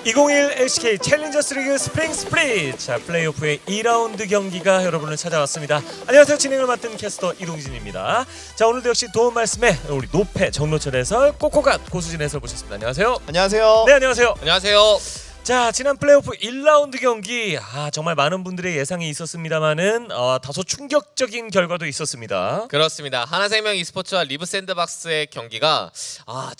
(2021) LCK 챌린저스 리그 스프링 스프릿, 자 플레이오프의 2라운드 경기가 여러분을 찾아왔습니다. 안녕하세요. 진행을 맡은 캐스터 이동진입니다. 자 오늘도 역시 도움 말씀에 우리 노페 정노철 해설, 꼬꼬갓 고수진 해설 모셨습니다. 안녕하세요. 안녕하세요. 네, 안녕하세요. 안녕하세요. 자 지난 플레이오프 1라운드 경기, 정말 많은 분들의 예상이 있었습니다만은 다소 충격적인 결과도 있었습니다. 그렇습니다. 하나생명 e스포츠와 리브 샌드박스의 경기가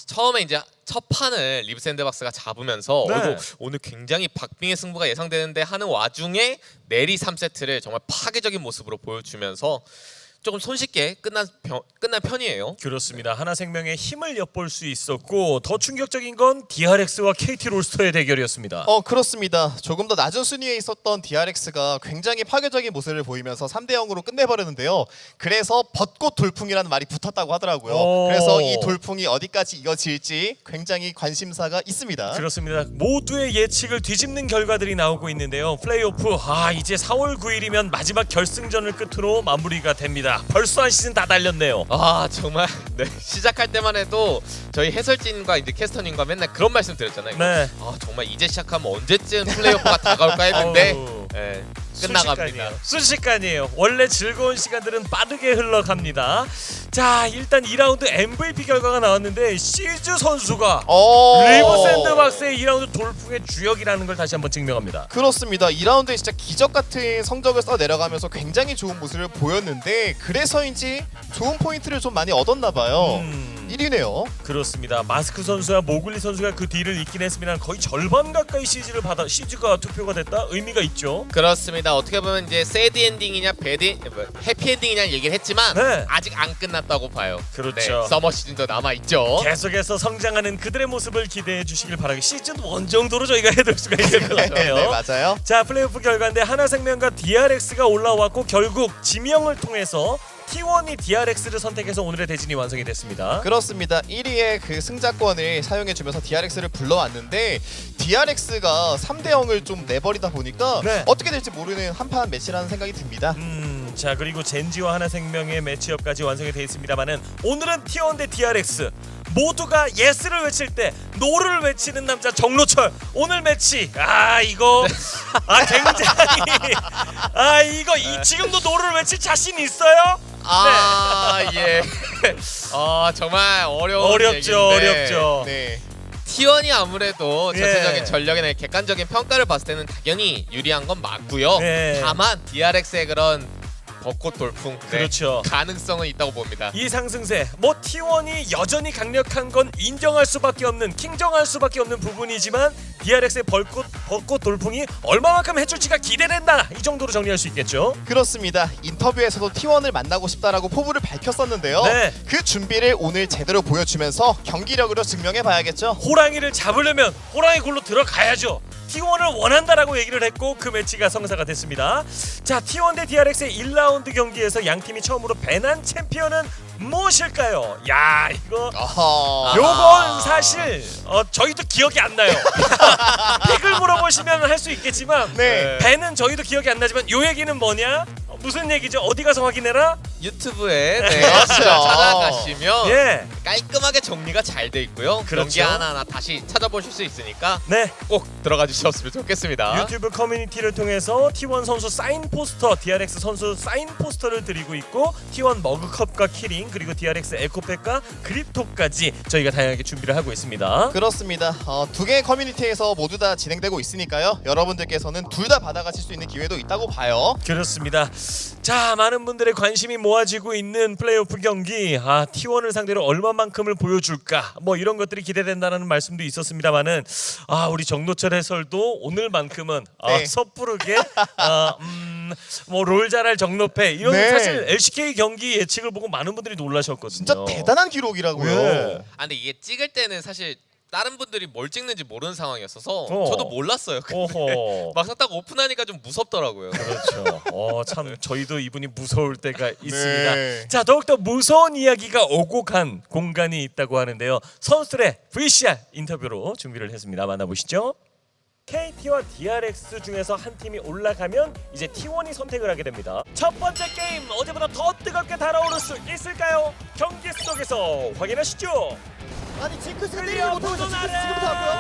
처음에 이제 첫 판을 리브 샌드박스가 잡으면서 네. 오늘 굉장히 박빙의 승부가 예상되는데 하는 와중에 내리 3세트를 정말 파괴적인 모습으로 보여주면서 조금 손쉽게 끝난 편이에요. 그렇습니다. 하나생명의 힘을 엿볼 수 있었고, 더 충격적인 건 DRX와 KT 롤스터의 대결이었습니다. 그렇습니다. 조금 더 낮은 순위에 있었던 DRX가 굉장히 파괴적인 모습을 보이면서 3대 0으로 끝내버렸는데요. 그래서 벚꽃 돌풍이라는 말이 붙었다고 하더라고요. 그래서 이 돌풍이 어디까지 이어질지 굉장히 관심사가 있습니다. 그렇습니다. 모두의 예측을 뒤집는 결과들이 나오고 있는데요. 플레이오프 이제 4월 9일이면 마지막 결승전을 끝으로 마무리가 됩니다. 벌써 한 시즌 다 달렸네요. 정말 네, 시작할 때만 해도 저희 해설진과 이제 캐스터님과 맨날 그런 말씀 드렸잖아요. 네. 정말 이제 시작하면 언제쯤 플레이오프가 다가올까 했는데 네, 끝나갑니다. 순식간이에요. 원래 즐거운 시간들은 빠르게 흘러갑니다. 자 일단 2라운드 MVP 결과가 나왔는데, 시즈 선수가 리브 샌드박스의 2라운드 돌풍의 주역이라는 걸 다시 한번 증명합니다. 그렇습니다. 2라운드에 진짜 기적 같은 성적을 써 내려가면서 굉장히 좋은 모습을 보였는데, 그래서인지 좋은 포인트를 좀 많이 얻었나 봐요. 1위네요. 그렇습니다. 마스크 선수와 모글리 선수가 그 뒤를 잇긴 했습니다만 거의 절반 가까이 시즈가 투표가 됐다. 의미가 있죠. 그렇습니다. 어떻게 보면 이제 새드 엔딩이냐 해피 엔딩이냐 얘기를 했지만 네. 아직 안 끝났다고 봐요. 그렇죠. 네, 서머 시즌도 남아 있죠. 계속해서 성장하는 그들의 모습을 기대해 주시길 바라고, 시즌 1 정도로 저희가 해둘 수가 있을 것 같아요. 네, 맞아요. 자 플레이오프 결과인데 하나생명과 DRX가 올라왔고, 결국 지명을 통해서 T1이 DRX를 선택해서 오늘의 대진이 완성이 됐습니다. 그렇습니다. 1위의 그 승자권을 사용해주면서 DRX를 불러왔는데, DRX가 3대 0을 좀 내버리다 보니까 네. 어떻게 될지 모르는 한판 매치라는 생각이 듭니다. 자 그리고 젠지와 하나생명의 매치업까지 완성이 되어 있습니다만은, 오늘은 T1 대 DRX 모두가 예스를 외칠 때 노를 외치는 남자 정노철, 오늘 매치 이거 굉장히 이거 지금도 노를 외칠 자신 있어요? 예. 정말 어렵죠. 네. T1이 아무래도 예. 전체적인 전력이나 객관적인 평가를 봤을 때는 당연히 유리한 건 맞고요. 예. 다만 DRX의 그런 벚꽃 돌풍, 그렇죠. 가능성은 있다고 봅니다. 이 상승세, T1이 여전히 강력한 건 인정할 수밖에 없는, 킹정할 수밖에 없는 부분이지만, DRX의 벚꽃 돌풍이 얼마만큼 해줄지가 기대된다, 이 정도로 정리할 수 있겠죠. 그렇습니다. 인터뷰에서도 T1을 만나고 싶다라고 포부를 밝혔었는데요. 네. 그 준비를 오늘 제대로 보여주면서 경기력으로 증명해봐야겠죠. 호랑이를 잡으려면 호랑이 굴로 들어가야죠. T1을 원한다라고 얘기를 했고, 그 매치가 성사가 됐습니다. 자 T1 대 DRX의 1라운드 경기에서 양 팀이 처음으로 배난 챔피언은 무엇일까요? 야, 이거 아하. 요건 사실 저희도 기억이 안 나요. 팩을 물어보시면 할 수 있겠지만 네. 배는 저희도 기억이 안 나지만 요 얘기는 뭐냐? 무슨 얘기죠? 어디 가서 확인해라? 유튜브에 그렇죠. 찾아가시면 예. 깔끔하게 정리가 잘 돼 있고요. 그렇죠. 경기 하나하나 다시 찾아보실 수 있으니까 네. 꼭 들어가 주셨으면 좋겠습니다. 유튜브 커뮤니티를 통해서 T1 선수 사인 포스터, DRX 선수 사인 포스터를 드리고 있고 T1 머그컵과 키링 그리고 DRX 에코팩과 그립톡까지 저희가 다양하게 준비를 하고 있습니다. 그렇습니다. 두 개의 커뮤니티에서 모두 다 진행되고 있으니까요. 여러분들께서는 둘 다 받아가실 수 있는 기회도 있다고 봐요. 그렇습니다. 자, 많은 분들의 관심이 모아지고 있는 플레이오프 경기, T1을 상대로 얼마만큼을 보여줄까, 뭐 이런 것들이 기대된다는 말씀도 있었습니다만은 우리 정노철 해설도 오늘만큼은 네. 섭부르게 뭐 롤 잘할 정노패 이런 네. 사실 LCK 경기 예측을 보고 많은 분들이 놀라셨거든요. 진짜 대단한 기록이라고요. 네. 근데 이게 찍을 때는 사실 다른 분들이 뭘 찍는지 모르는 상황이었어서 어. 저도 몰랐어요. 근데 오호. 막상 딱 오픈하니까 좀 무섭더라고요. 그렇죠. 참 저희도 이분이 무서울 때가 있습니다. 네. 자, 더욱더 무서운 이야기가 오고 간 공간이 있다고 하는데요. 선수들의 VCR 인터뷰로 준비를 했습니다. 만나보시죠. KT와 DRX 중에서 한 팀이 올라가면 이제 T1이 선택을 하게 됩니다. 첫 번째 게임 어제보다 더 뜨겁게 달아오를 수 있을까요? 경기 속에서 확인하시죠. 아니 징크스가 때리지 클리어 못하고 있어. 부분 징크스 지금부터 왔고요.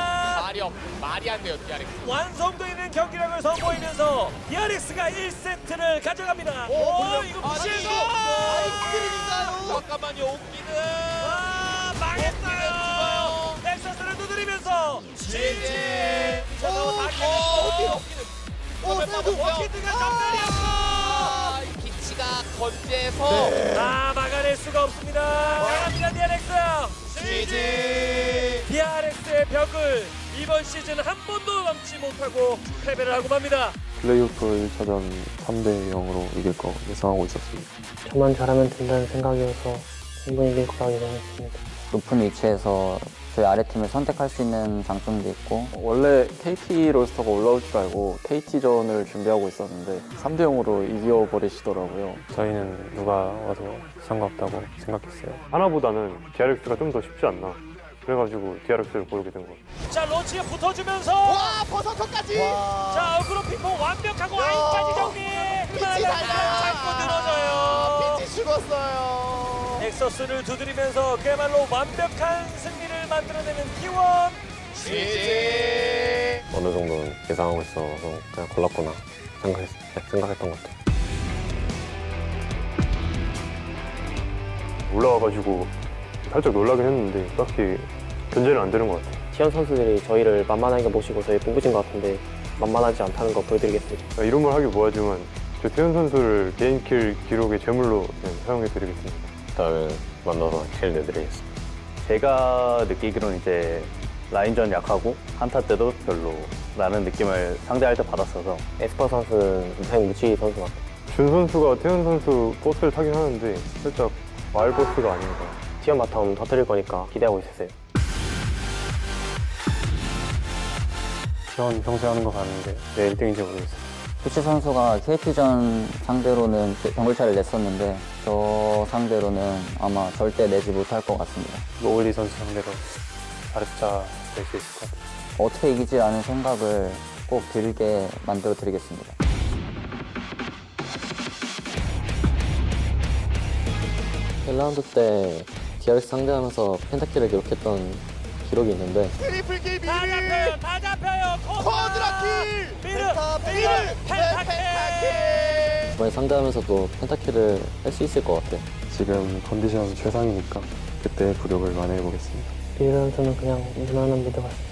아래 말이 안 돼요, DRX. 완성도 있는 경기력을 선보이면서 DRX가 1세트를 가져갑니다. 오, 이거 무시해서 아이스크림인가요? 잠깐만요, 옥기는. 망했어요. 넥서스를 두드리면서 GG. 자, 세드. 워키드가 정면이었어. 기치가 건재해서 막아낼 수가 없습니다. 강합니다 DRX. GG. DRX의 벽을 이번 시즌 한 번도 넘지 못하고 패배를 하고 맙니다. 플레이오프 1차전 3대 0으로 이길 거 예상하고 있었습니다. 저만 잘하면 된다는 생각이어서 충분히 이길 거라고 예상했습니다. 높은 위치에서 저희 아래팀을 선택할 수 있는 장점도 있고 원래 KT 롤스터가 올라올 줄 알고 KT전을 준비하고 있었는데 3대 0으로 이겨버리시더라고요. 저희는 누가 와도 상관없다고 생각했어요. 하나보다는 DRX가 좀 더 쉽지 않나. 그래가지고 DRX를 고르게 된 거예요. 자, 로치에 붙어주면서 와 버서커까지. 자, 어그로 핑퐁 완벽하고 아인까지 정리. 달려. 자꾸 늘어져요. 빛이 죽었어요. 넥서스를 두드리면서 그야말로 완벽한 승리를 만들어내는 T1. GG. 어느 정도는 예상하고 있어서 그냥 골랐구나 생각했던 것 같아요. 올라와가지고 살짝 놀라긴 했는데 딱히 견제는 안 되는 것 같아요. T1 선수들이 저희를 만만하게 모시고 저희 뽑으신 것 같은데 만만하지 않다는 거 보여드리겠습니다. 이런 말 하기 뭐하지만 저 태현 선수를 개인킬 기록의 제물로 그냥 사용해드리겠습니다. 다음에 만나서 킬 내드리겠습니다. 제가 느끼기로는 이제 라인전 약하고 한타 때도 별로 라는 느낌을 상대할 때 받았어서 에스퍼 선수는 무사히 무치 선수 같아요. 준 선수가 태현 선수 버스를 타긴 하는데 살짝 마을 버스가 아닌가. T1 바텀 터뜨릴 거니까 기대하고 있었어요. T1 평소에 하는 거 봤는데 내 1등인지 모르겠어요. 후치 선수가 KT전 상대로는 병글차를 냈었는데 저 상대로는 아마 절대 내지 못할 것 같습니다. 노을리 선수 상대로 잘했자 낼 수 있을 것 같아요. 어떻게 이기지 않은 생각을 꼭 들게 만들어 드리겠습니다. 1라운드 때 DRX 상대하면서 펜타킬을 기록했던 기록이 있는데 트리플 킬 미리. 다 잡혀요. 쿼드라킬. 미르, 펜타킬. 이번에 상대하면서도 펜타킬을 할 수 있을 것 같아요. 지금 컨디션 최상이니까 그때 부력을 만회해보겠습니다. 리드 선수는 그냥 무난한 미드 같습니다.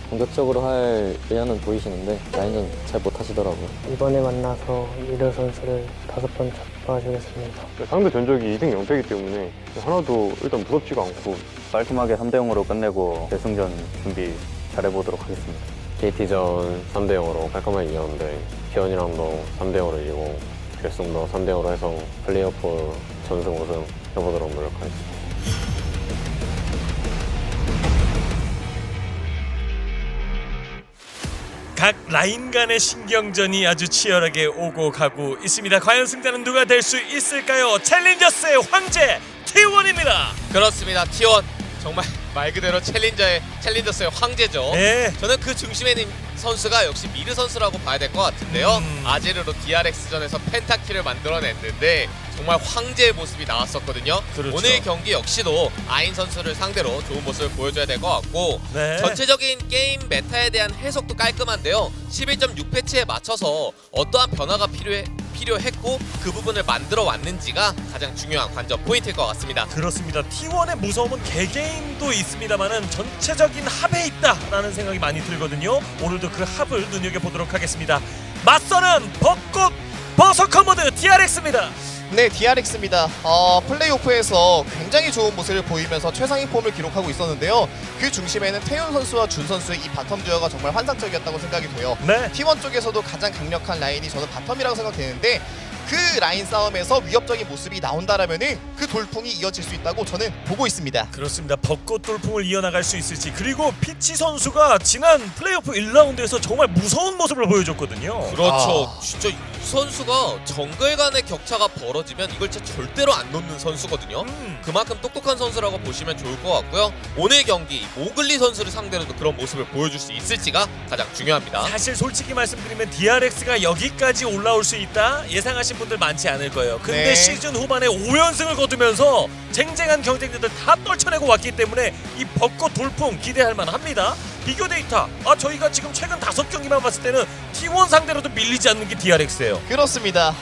공격적으로 할 의향은 보이시는데 라인전 잘 못하시더라고요. 이번에 만나서 리드 선수를 5번 잡아주겠습니다. 상대 전적이 2등 0패이기 때문에 하나도 일단 무섭지가 않고 깔끔하게 3대 0으로 끝내고 결승전 준비 잘해보도록 하겠습니다. KT전 3대 0으로 깔끔하게 이겼는데 T1이랑도 3대 0으로 이기고 결승도 3대 0으로 해서 플레이오프 전승 우승 해보도록 노력하겠습니다. 각 라인 간의 신경전이 아주 치열하게 오고 가고 있습니다. 과연 승자는 누가 될 수 있을까요? 챌린저스의 황제 T1입니다. 그렇습니다. T1 정말 말 그대로 챌린저스의 황제죠. 네. 저는 그 중심에 있는 선수가 역시 미르 선수라고 봐야 될 것 같은데요. 아제르로 DRX전에서 펜타키를 만들어냈는데 정말 황제의 모습이 나왔었거든요. 그렇죠. 오늘 경기 역시도 아인 선수를 상대로 좋은 모습을 보여줘야 될 것 같고 네. 전체적인 게임 메타에 대한 해석도 깔끔한데요. 11.6 패치에 맞춰서 어떠한 변화가 필요했고 그 부분을 만들어 왔는지가 가장 중요한 관전 포인트일 것 같습니다. 그렇습니다. T1의 무서움은 개개인도 있습니다만은 전체적인 합에 있다라는 생각이 많이 들거든요. 오늘도 그 합을 눈여겨보도록 하겠습니다. 맞서는 벚꽃 버서커 모드 DRX입니다. 네, DRX입니다. 플레이오프에서 굉장히 좋은 모습을 보이면서 최상위 폼을 기록하고 있었는데요. 그 중심에는 태윤 선수와 준 선수의 이 바텀 듀오가 정말 환상적이었다고 생각이 돼요. 네. T1 쪽에서도 가장 강력한 라인이 저는 바텀이라고 생각되는데 그 라인 싸움에서 위협적인 모습이 나온다라면은 그 돌풍이 이어질 수 있다고 저는 보고 있습니다. 그렇습니다. 벚꽃 돌풍을 이어나갈 수 있을지, 그리고 피치 선수가 지난 플레이오프 1라운드에서 정말 무서운 모습을 보여줬거든요. 그렇죠. 진짜 이 선수가 정글 간의 격차가 벌어지면 이걸 진짜 절대로 안 놓는 선수거든요. 그만큼 똑똑한 선수라고 보시면 좋을 것 같고요. 오늘 경기 모글리 선수를 상대로도 그런 모습을 보여줄 수 있을지가 가장 중요합니다. 사실 솔직히 말씀드리면 DRX가 여기까지 올라올 수 있다 예상하신 분들 많지 않을 거예요. 근데 네. 시즌 후반에 5연승을 거두면서 쟁쟁한 경쟁자들 다 떨쳐내고 왔기 때문에 이 벚꽃 돌풍 기대할 만합니다. 비교 데이터, 저희가 지금 최근 5경기만 봤을 때는 T1 상대로도 밀리지 않는 게 DRX예요. 그렇습니다.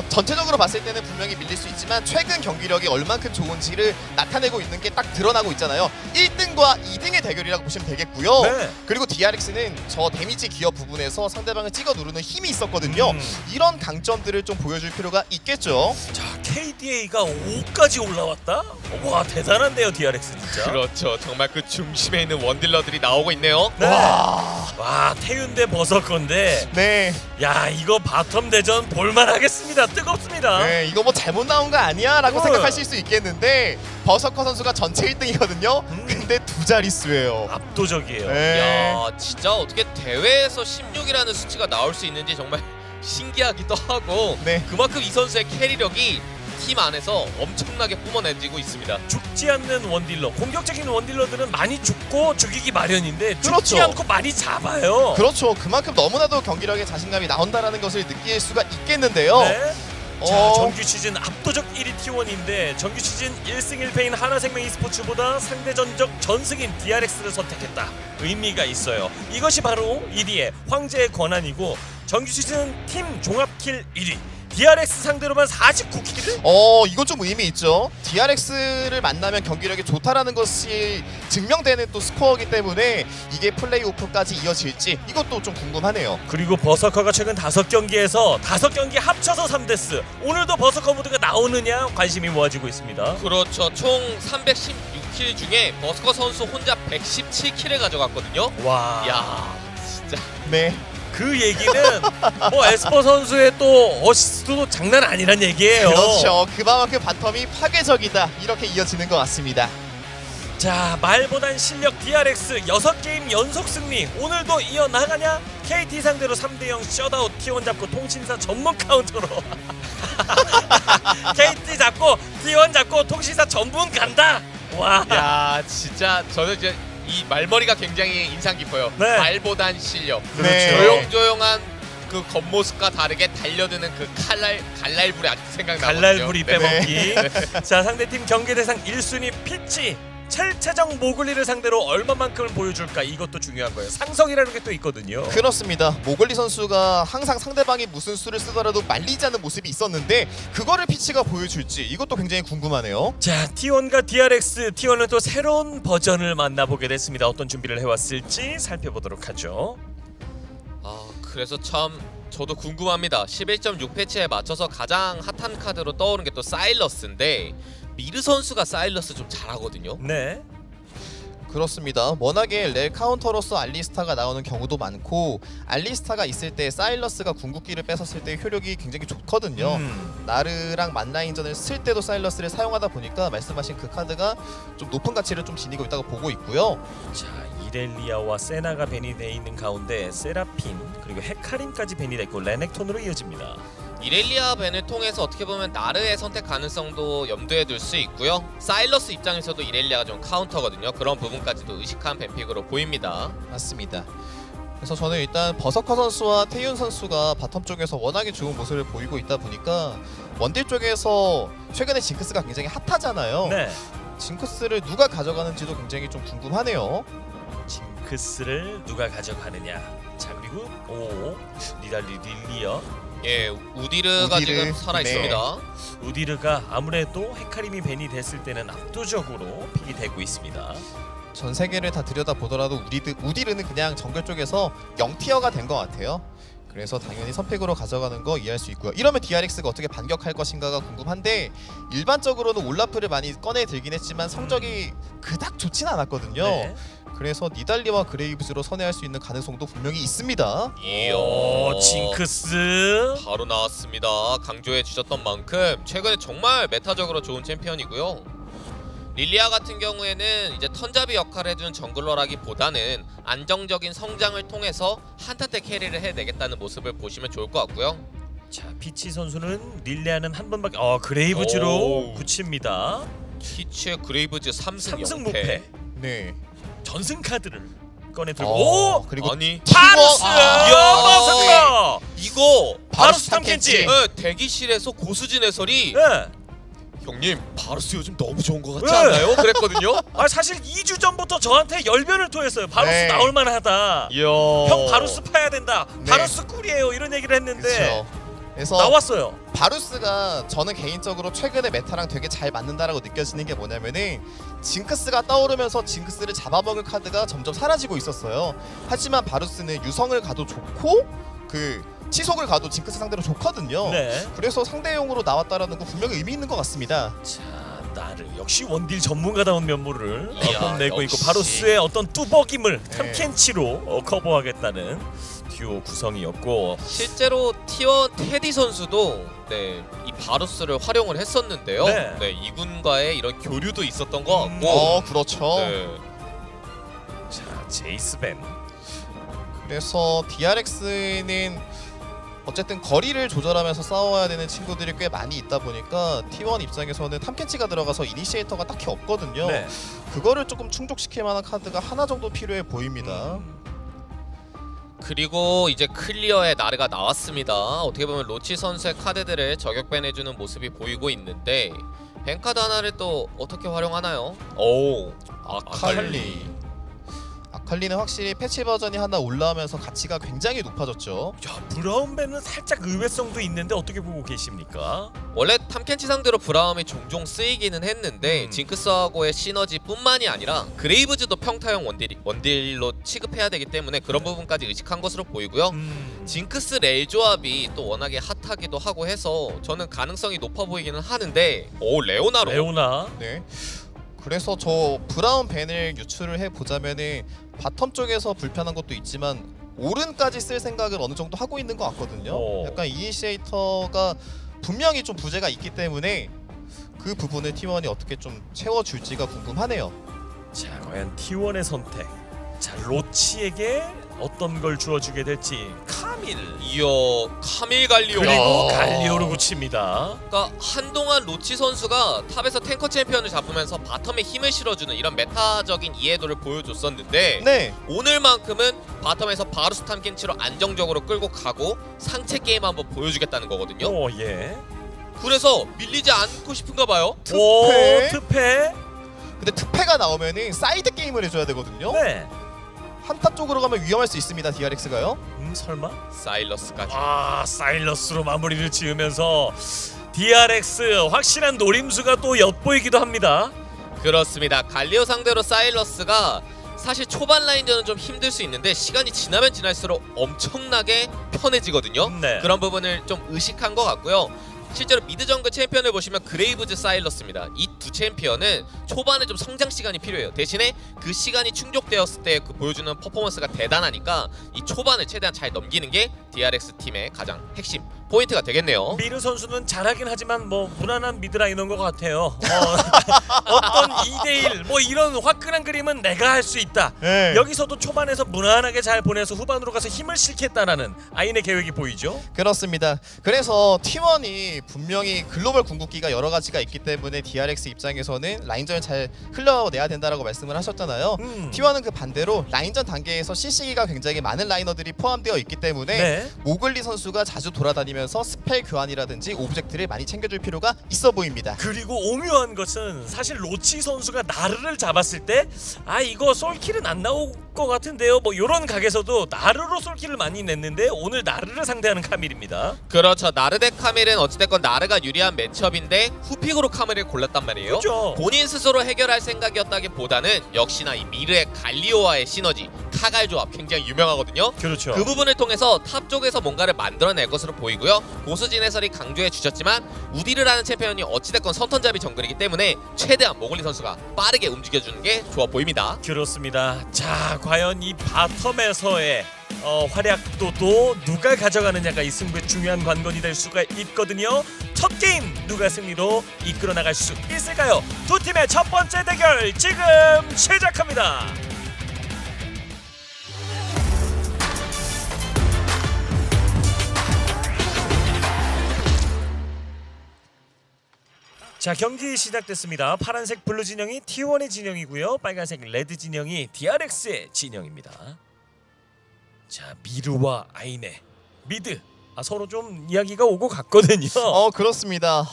전체적으로 봤을 때는 분명히 밀릴 수 있지만 최근 경기력이 얼만큼 좋은지를 나타내고 있는 게 딱 드러나고 있잖아요. 1등과 2등의 대결이라고 보시면 되겠고요. 네. 그리고 DRX는 저 데미지 기여 부분에서 상대방을 찍어 누르는 힘이 있었거든요. 이런 강점들을 좀 보여줄 필요가 있겠죠. 자, KDA가 5까지 올라왔다? 와, 대단한데요, DRX 진짜. 그렇죠. 정말 그 중심에 있는 원딜러들이 나오고 있네요. 네. 와, 태윤 대 버서커인데, 네. 야, 이거 바텀 대전 볼만하겠습니다. 뜨겁습니다. 네, 이거 뭐 잘못 나온 거 아니야? 라고 네. 생각하실 수 있겠는데 버서커 선수가 전체 1등이거든요. 근데 두 자릿수예요. 압도적이에요. 네. 야, 진짜 어떻게 대회에서 16이라는 수치가 나올 수 있는지 정말 신기하기도 하고 네. 그만큼 이 선수의 캐리력이 팀 안에서 엄청나게 뿜어내지고 있습니다. 죽지 않는 원딜러, 공격적인 원딜러들은 많이 죽고 죽이기 마련인데 죽지 그렇죠. 않고 많이 잡아요. 그렇죠. 그만큼 너무나도 경기력에 자신감이 나온다라는 것을 느낄 수가 있겠는데요. 네. 자, 어. 정규 시즌 압도적 1위 T1인데 정규 시즌 1승 1패인 하나생명 e스포츠보다 상대 전적 전승인 DRX를 선택했다. 의미가 있어요. 이것이 바로 1위의 황제의 권한이고 정규 시즌 팀 종합킬 1위. DRX 상대로만 49킬을? 이건 좀 의미 있죠. DRX를 만나면 경기력이 좋다라는 것이 증명되는 또 스코어이기 때문에 이게 플레이오프까지 이어질지 이것도 좀 궁금하네요. 그리고 버서커가 최근 5경기에서 5경기 합쳐서 3데스. 오늘도 버서커 모드가 나오느냐 관심이 모아지고 있습니다. 그렇죠. 총 316킬 중에 버스커 선수 혼자 117킬을 가져갔거든요. 와. 야, 진짜 네. 그 얘기는 뭐 에스퍼 선수의 또 어시스트도 장난 아니란 얘기예요. 그렇죠. 그만큼 바텀이 파괴적이다. 이렇게 이어지는 것 같습니다. 자, 말보단 실력 DRX 6게임 연속 승리. 오늘도 이어나가냐? KT 상대로 3대0 셧아웃 T1 잡고 통신사 전문 카운터로 KT 잡고 T1 잡고 통신사 전문 간다. 와. 야, 진짜 저는 이제 이 말머리가 굉장히 인상 깊어요. 네. 말보단 실력. 네. 조용조용한 그 겉모습과 다르게 달려드는 그 갈랄불이 아직 생각나거든요. 갈랄부리 네. 빼먹기. 자, 상대팀 경기대상 1순위 피치 첼체정 모글리를 상대로 얼마만큼을 보여줄까, 이것도 중요한 거예요. 상성이라는 게 또 있거든요. 그렇습니다. 모글리 선수가 항상 상대방이 무슨 수를 쓰더라도 말리지 않는 모습이 있었는데 그거를 피치가 보여줄지 이것도 굉장히 궁금하네요. 자, T1과 DRX, T1은 또 새로운 버전을 만나보게 됐습니다. 어떤 준비를 해왔을지 살펴보도록 하죠. 그래서 참 저도 궁금합니다. 11.6 패치에 맞춰서 가장 핫한 카드로 떠오르는 게 또 사일러스인데 미르 선수가 사일러스 좀 잘하거든요. 네. 그렇습니다. 워낙에 렐 카운터로서 알리스타가 나오는 경우도 많고 알리스타가 있을 때 사일러스가 궁극기를 뺏었을 때 효력이 굉장히 좋거든요. 나르랑 만라인전을 쓸 때도 사일러스를 사용하다 보니까 말씀하신 그 카드가 좀 높은 가치를 좀 지니고 있다고 보고 있고요. 자, 이렐리아와 세나가 밴이 돼 있는 가운데 세라핀 그리고 헤카림까지 밴이 됐고 레넥톤으로 이어집니다. 이렐리아 밴을 통해서 어떻게 보면 나르의 선택 가능성도 염두에 둘 수 있고요. 사일러스 입장에서도 이렐리아가 좀 카운터거든요. 그런 부분까지도 의식한 밴픽으로 보입니다. 맞습니다. 그래서 저는 일단 버서커 선수와 태윤 선수가 바텀 쪽에서 워낙에 좋은 모습을 보이고 있다 보니까 원딜 쪽에서 최근에 징크스가 굉장히 핫하잖아요. 네. 징크스를 누가 가져가는지도 굉장히 좀 궁금하네요. 징크스를 누가 가져가느냐. 자 그리고 니달리 릴리아 예, 우디르가 우디르, 지금 살아 있습니다. 우디르가 아무래도 헤카림이 밴이 됐을 때는 압도적으로 픽이 되고 있습니다. 전 세계를 다 들여다보더라도 우디르는 그냥 정글 쪽에서 0티어가 된 것 같아요. 그래서 당연히 선픽으로 가져가는 거 이해할 수 있고요. 이러면 DRX가 어떻게 반격할 것인가가 궁금한데 일반적으로는 올라프를 많이 꺼내 들긴 했지만 성적이 그닥 좋진 않았거든요. 네. 그래서 니달리와 그레이브즈로 선회할 수 있는 가능성도 분명히 있습니다. 이야, 징크스 바로 나왔습니다. 강조해 주셨던 만큼 최근에 정말 메타적으로 좋은 챔피언이고요. 릴리아 같은 경우에는 이제 턴잡이 역할을 해주는 정글러라기보다는 안정적인 성장을 통해서 한타 때 캐리를 해내겠다는 모습을 보시면 좋을 것 같고요. 자 피치 선수는 릴리아는 한 번밖에 그레이브즈로 오. 붙입니다. 피치의 그레이브즈 3승 3승 0패. 무패 네. 전승 카드를 꺼내 들고 그리고 아니 바루스 이야. 버서커 이거 바루스 탐켄치 네, 대기실에서 고수진 해설이 네. 형님 바루스 요즘 너무 좋은 것 같지 네. 않나요? 그랬거든요. 사실 2주 전부터 저한테 열변을 토했어요. 바루스 네. 나올 만하다. 이야. 형 바루스 파야 된다. 네. 바루스 꿀이에요. 이런 얘기를 했는데 그렇죠. 그래서 나왔어요. 바루스가 저는 개인적으로 최근에 메타랑 되게 잘 맞는다라고 느껴지는 게 뭐냐면은 징크스가 떠오르면서 징크스를 잡아먹을 카드가 점점 사라지고 있었어요. 하지만 바루스는 유성을 가도 좋고 그 치속을 가도 징크스 상대로 좋거든요. 네. 그래서 상대용으로 나왔다라는 거 분명히 의미 있는 것 같습니다. 자, 나르 역시 원딜 전문가다운 면모를 이야, 뽐내고 있고 역시. 바루스의 어떤 뚜벅임을 네. 탐켄치로 커버하겠다는 듀오 구성이었고 실제로 T1 테디 선수도 네, 이 바루스를 활용을 했었는데요. 네. 네, 이군과의 이런 교류도 있었던 것 같고. 그렇죠. 네. 자, 제이스 벤. 그래서 DRX는 어쨌든 거리를 조절하면서 싸워야 되는 친구들이 꽤 많이 있다 보니까 T1 입장에서는 탐켄치가 들어가서 이니시에이터가 딱히 없거든요. 네. 그거를 조금 충족시킬 만한 카드가 하나 정도 필요해 보입니다. 그리고 이제 클리어의 나르가 나왔습니다. 어떻게 보면 로치 선수의 카드들을 저격밴해주는 모습이 보이고 있는데 뱅카드 하나를 또 어떻게 활용하나요? 오, 아칼리. 아칼리는 확실히 패치 버전이 하나 올라오면서 가치가 굉장히 높아졌죠. 야, 브라운 벤은 살짝 의외성도 있는데 어떻게 보고 계십니까? 원래 탐켄치 상대로 브라움이 종종 쓰이기는 했는데 징크스하고의 시너지뿐만이 아니라 그레이브즈도 평타형 원딜로 취급해야 되기 때문에 그런 부분까지 의식한 것으로 보이고요. 징크스 레일 조합이 또 워낙에 핫하기도 하고 해서 저는 가능성이 높아 보이기는 하는데 레오나로 레오나. 네. 그래서 저 브라운 벤을 유출을 해보자면은 바텀 쪽에서 불편한 것도 있지만 오른까지 쓸 생각을 어느 정도 하고 있는 것 같거든요. 오. 약간 이니시에이터가 분명히 좀 부재가 있기 때문에 그 부분을 T1이 어떻게 좀 채워줄지가 궁금하네요. 자, 과연 T1의 선택. 자, 로치에게 어떤 걸 주어주게 될지. 카밀. 이어 카밀 갈리오. 그리고 갈리오를 붙입니다. 그러니까 한동안 로치 선수가 탑에서 탱커 챔피언을 잡으면서 바텀에 힘을 실어주는 이런 메타적인 이해도를 보여줬었는데 네. 오늘만큼은 바텀에서 바루스 탐켄치로 안정적으로 끌고 가고 상체 게임 한번 보여주겠다는 거거든요. 오, 예. 그래서 밀리지 않고 싶은가 봐요. 오, 특패. 특패. 근데 특패가 나오면은 사이드 게임을 해줘야 되거든요. 네. 한타 쪽으로 가면 위험할 수 있습니다. DRX가요. 설마? 사일러스까지. 사일러스로 마무리를 지으면서 DRX 확실한 노림수가 또 엿보이기도 합니다. 그렇습니다. 갈리오 상대로 사일러스가 사실 초반 라인전은 좀 힘들 수 있는데 시간이 지나면 지날수록 엄청나게 편해지거든요. 네. 그런 부분을 좀 의식한 것 같고요. 실제로 미드 정글 챔피언을 보시면 그레이브즈 사일러스입니다. 이 두 챔피언은 초반에 좀 성장 시간이 필요해요. 대신에 그 시간이 충족되었을 때 그 보여주는 퍼포먼스가 대단하니까 이 초반을 최대한 잘 넘기는 게 DRX 팀의 가장 핵심 포인트가 되겠네요. 미르 선수는 잘하긴 하지만 뭐 무난한 미드라이너인 것 같아요. 어떤 2대1 뭐 이런 화끈한 그림은 내가 할 수 있다. 네. 여기서도 초반에서 무난하게 잘 보내서 후반으로 가서 힘을 실겠다라는 아인의 계획이 보이죠. 그렇습니다. 그래서 T1이 분명히 글로벌 궁극기가 여러 가지가 있기 때문에 DRX 입장에서는 라인전을 잘 흘려내야 된다라고 말씀을 하셨잖아요. T1은 그 반대로 라인전 단계에서 CC기가 굉장히 많은 라이너들이 포함되어 있기 때문에 네. 모글리 선수가 자주 돌아다니면서 스펠 교환이라든지 오브젝트를 많이 챙겨줄 필요가 있어 보입니다. 그리고 오묘한 것은 사실 로치 선수가 나르를 잡았을 때 아 이거 솔킬은 안 나올 것 같은데요. 뭐 이런 각에서도 나르로 솔킬을 많이 냈는데 오늘 나르를 상대하는 카밀입니다. 그렇죠. 나르 대 카밀은 어찌됐건 나르가 유리한 매치업인데 후픽으로 카밀을 골랐단 말이에요. 그렇죠. 본인 스스로 해결할 생각이었다기보다는 역시나 이 미르의 갈리오와의 시너지, 카갈 조합 굉장히 유명하거든요. 그렇죠. 그 부분을 통해서 탑 쪽에서 뭔가를 만들어낼 것으로 보이고요. 고수진 해설이 강조해 주셨지만 우디르라는 챔피언이 어찌됐건 선턴잡이 정글이기 때문에 최대한 모글리 선수가 빠르게 움직여주는 게 좋아 보입니다. 그렇습니다. 자, 과연 이 바텀에서의 활약도도 누가 가져가느냐가 이 승부의 중요한 관건이 될 수가 있거든요. 첫 게임 누가 승리로 이끌어 나갈 수 있을까요? 두 팀의 첫 번째 대결 지금 시작합니다. 자, 경기 시작됐습니다. 파란색 블루 진영이 T1의 진영이고요. 빨간색 레드 진영이 DRX의 진영입니다. 자, 미르와 아이네 미드 서로 좀 이야기가 오고 갔거든요. 그렇습니다.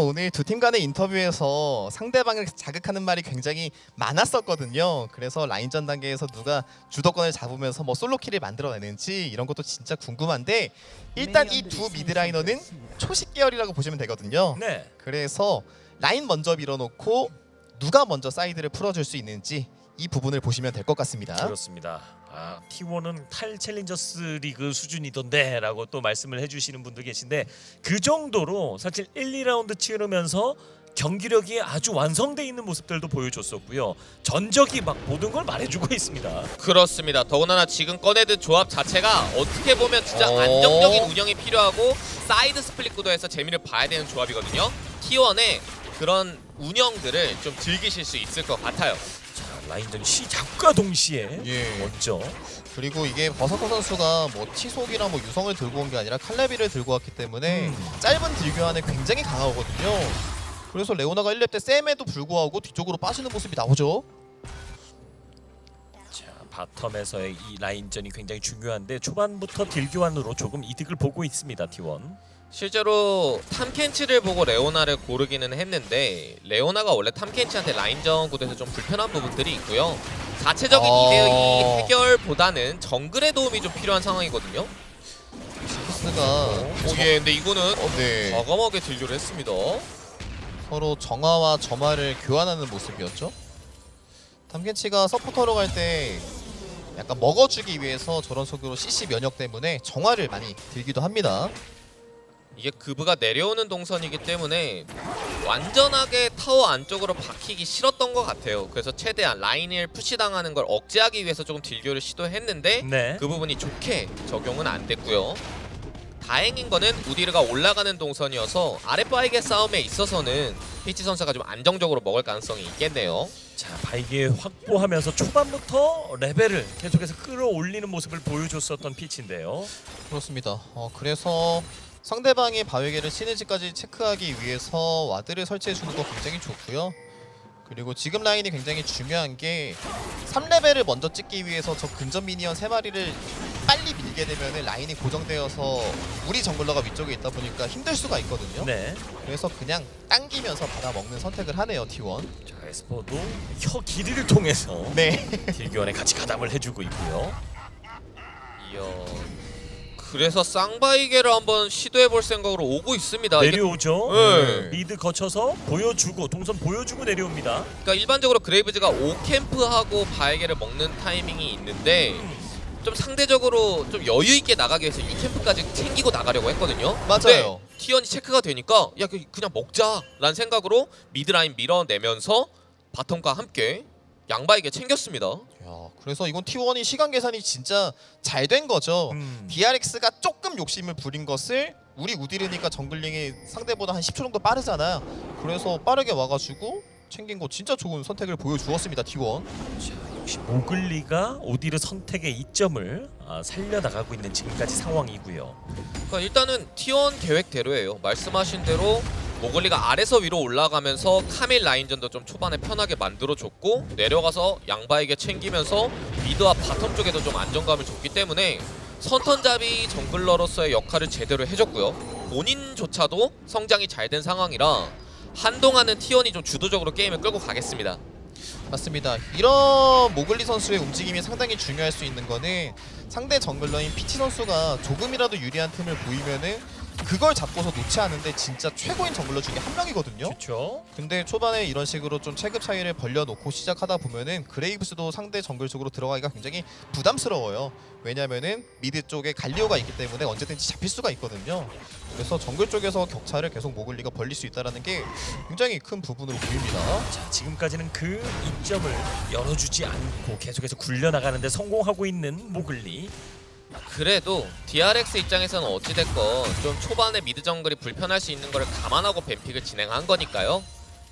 오늘 두 팀 간의 인터뷰에서 상대방을 자극하는 말이 굉장히 많았었거든요. 그래서 라인전 단계에서 누가 주도권을 잡으면서 뭐 솔로킬을 만들어내는지 이런 것도 진짜 궁금한데 일단 이 두 미드라이너는 초식 계열이라고 보시면 되거든요. 네. 그래서 라인 먼저 밀어놓고 누가 먼저 사이드를 풀어줄 수 있는지 이 부분을 보시면 될 것 같습니다. 그렇습니다. T1은 탈 챌린저스 리그 수준이던데 라고 또 말씀을 해주시는 분도 계신데 그 정도로 사실 1, 2라운드 치르면서 경기력이 아주 완성돼 있는 모습들도 보여줬었고요. 전적이 막 모든 걸 말해주고 있습니다. 그렇습니다. 더군다나 지금 꺼내든 조합 자체가 어떻게 보면 진짜 안정적인 운영이 필요하고 사이드 스플릿 구도에서 재미를 봐야 되는 조합이거든요. T1의 그런 운영들을 좀 즐기실 수 있을 것 같아요. 자, 라인전 시작과 동시에 예. 먼저 그리고 이게 버서커 선수가 뭐 치속이랑 뭐 유성을 들고 온 게 아니라 칼레비를 들고 왔기 때문에 짧은 딜교환에 굉장히 강하거든요. 그래서 레오나가 1렙 때 쌤에도 불구하고 뒤쪽으로 빠지는 모습이 나오죠. 자, 바텀에서의 이 라인전이 굉장히 중요한데 초반부터 딜교환으로 조금 이득을 보고 있습니다. T1. 실제로 탐켄치를 보고 레오나를 고르기는 했는데 레오나가 원래 탐켄치한테 라인전 구도에서 좀 불편한 부분들이 있고요. 자체적인 2대2 해결보다는 정글의 도움이 좀 필요한 상황이거든요. 징크스가 예, 근데 이거는 네. 과감하게 딜교를 했습니다. 서로 정화와 점화를 교환하는 모습이었죠. 탐켄치가 서포터로 갈 때 약간 먹어주기 위해서 저런 속으로 CC 면역 때문에 정화를 많이 들기도 합니다. 이게 그브가 내려오는 동선이기 때문에 완전하게 타워 안쪽으로 박히기 싫었던 것 같아요. 그래서 최대한 라인을 푸시당하는 걸 억제하기 위해서 조금 딜교를 시도했는데 네. 그 부분이 좋게 적용은 안 됐고요. 다행인 거는 우디르가 올라가는 동선이어서 아랫바에게 싸움에 있어서는 피치 선수가 좀 안정적으로 먹을 가능성이 있겠네요. 자, 바이게 확보하면서 초반부터 레벨을 계속해서 끌어올리는 모습을 보여줬었던 피치인데요. 그렇습니다. 그래서 상대방의 바위계를 시너지까지 체크하기 위해서 와드를 설치해주는 거 굉장히 좋고요. 그리고 지금 라인이 굉장히 중요한 게 3레벨을 먼저 찍기 위해서 저 근접 미니언 3마리를 빨리 밀게 되면 라인이 고정되어서 우리 정글러가 위쪽에 있다 보니까 힘들 수가 있거든요. 네. 그래서 그냥 당기면서 받아먹는 선택을 하네요, T1. 자, 에스퍼도 혀 길이를 통해서 네. 딜교환에 같이 가담을 해주고 있고요. 이야. 그래서 쌍바이게를 한번 시도해볼 생각으로 오고 있습니다. 내려오죠. 네. 미드 거쳐서 보여주고 동선 보여주고 내려옵니다. 그러니까 일반적으로 그레이브즈가 5캠프하고 바이게를 먹는 타이밍이 있는데 좀 상대적으로 좀 여유 있게 나가기 위해서 6캠프까지 챙기고 나가려고 했거든요. 맞아요. T1이 체크가 되니까 야 그냥 먹자라는 생각으로 미드라인 밀어내면서 바텀과 함께 양바이게 챙겼습니다. 야, 그래서 이건 T1이 시간 계산이 진짜 잘 된 거죠. DRX가 조금 욕심을 부린 것을 우리 우디르니까 정글링이 상대보다 한 10초 정도 빠르잖아요. 그래서 빠르게 와가지고 챙긴 거 진짜 좋은 선택을 보여주었습니다. T1. 역시 모글리가 오디르 선택의 이점을 살려나가고 있는 지금까지 상황이고요. 그러니까 일단은 T1 계획대로예요. 말씀하신 대로 모글리가 아래서 위로 올라가면서 카밀 라인전도 좀 초반에 편하게 만들어줬고 내려가서 양바에게 챙기면서 미드와 바텀 쪽에도 좀 안정감을 줬기 때문에 선턴잡이 정글러로서의 역할을 제대로 해줬고요. 본인조차도 성장이 잘 된 상황이라 한동안은 T1이 좀 주도적으로 게임을 끌고 가겠습니다. 맞습니다. 이런 모글리 선수의 움직임이 상당히 중요할 수 있는 거는 상대 정글러인 피치 선수가 조금이라도 유리한 틈을 보이면은 그걸 잡고서 놓지 않는데 진짜 최고인 정글러 중에 한 명이거든요. 그렇죠. 근데 초반에 이런 식으로 좀 체급 차이를 벌려놓고 시작하다 보면은 그레이브스도 상대 정글 쪽으로 들어가기가 굉장히 부담스러워요. 왜냐면은 미드 쪽에 갈리오가 있기 때문에 언제든지 잡힐 수가 있거든요. 그래서 정글 쪽에서 격차를 계속 모글리가 벌릴 수 있다는 게 굉장히 큰 부분으로 보입니다. 자, 지금까지는 그 이점을 열어주지 않고 계속해서 굴려나가는데 성공하고 있는 모글리. 그래도 DRX 입장에서는 어찌됐건 좀 초반에 미드 정글이 불편할 수 있는 걸 감안하고 뱀픽을 진행한 거니까요.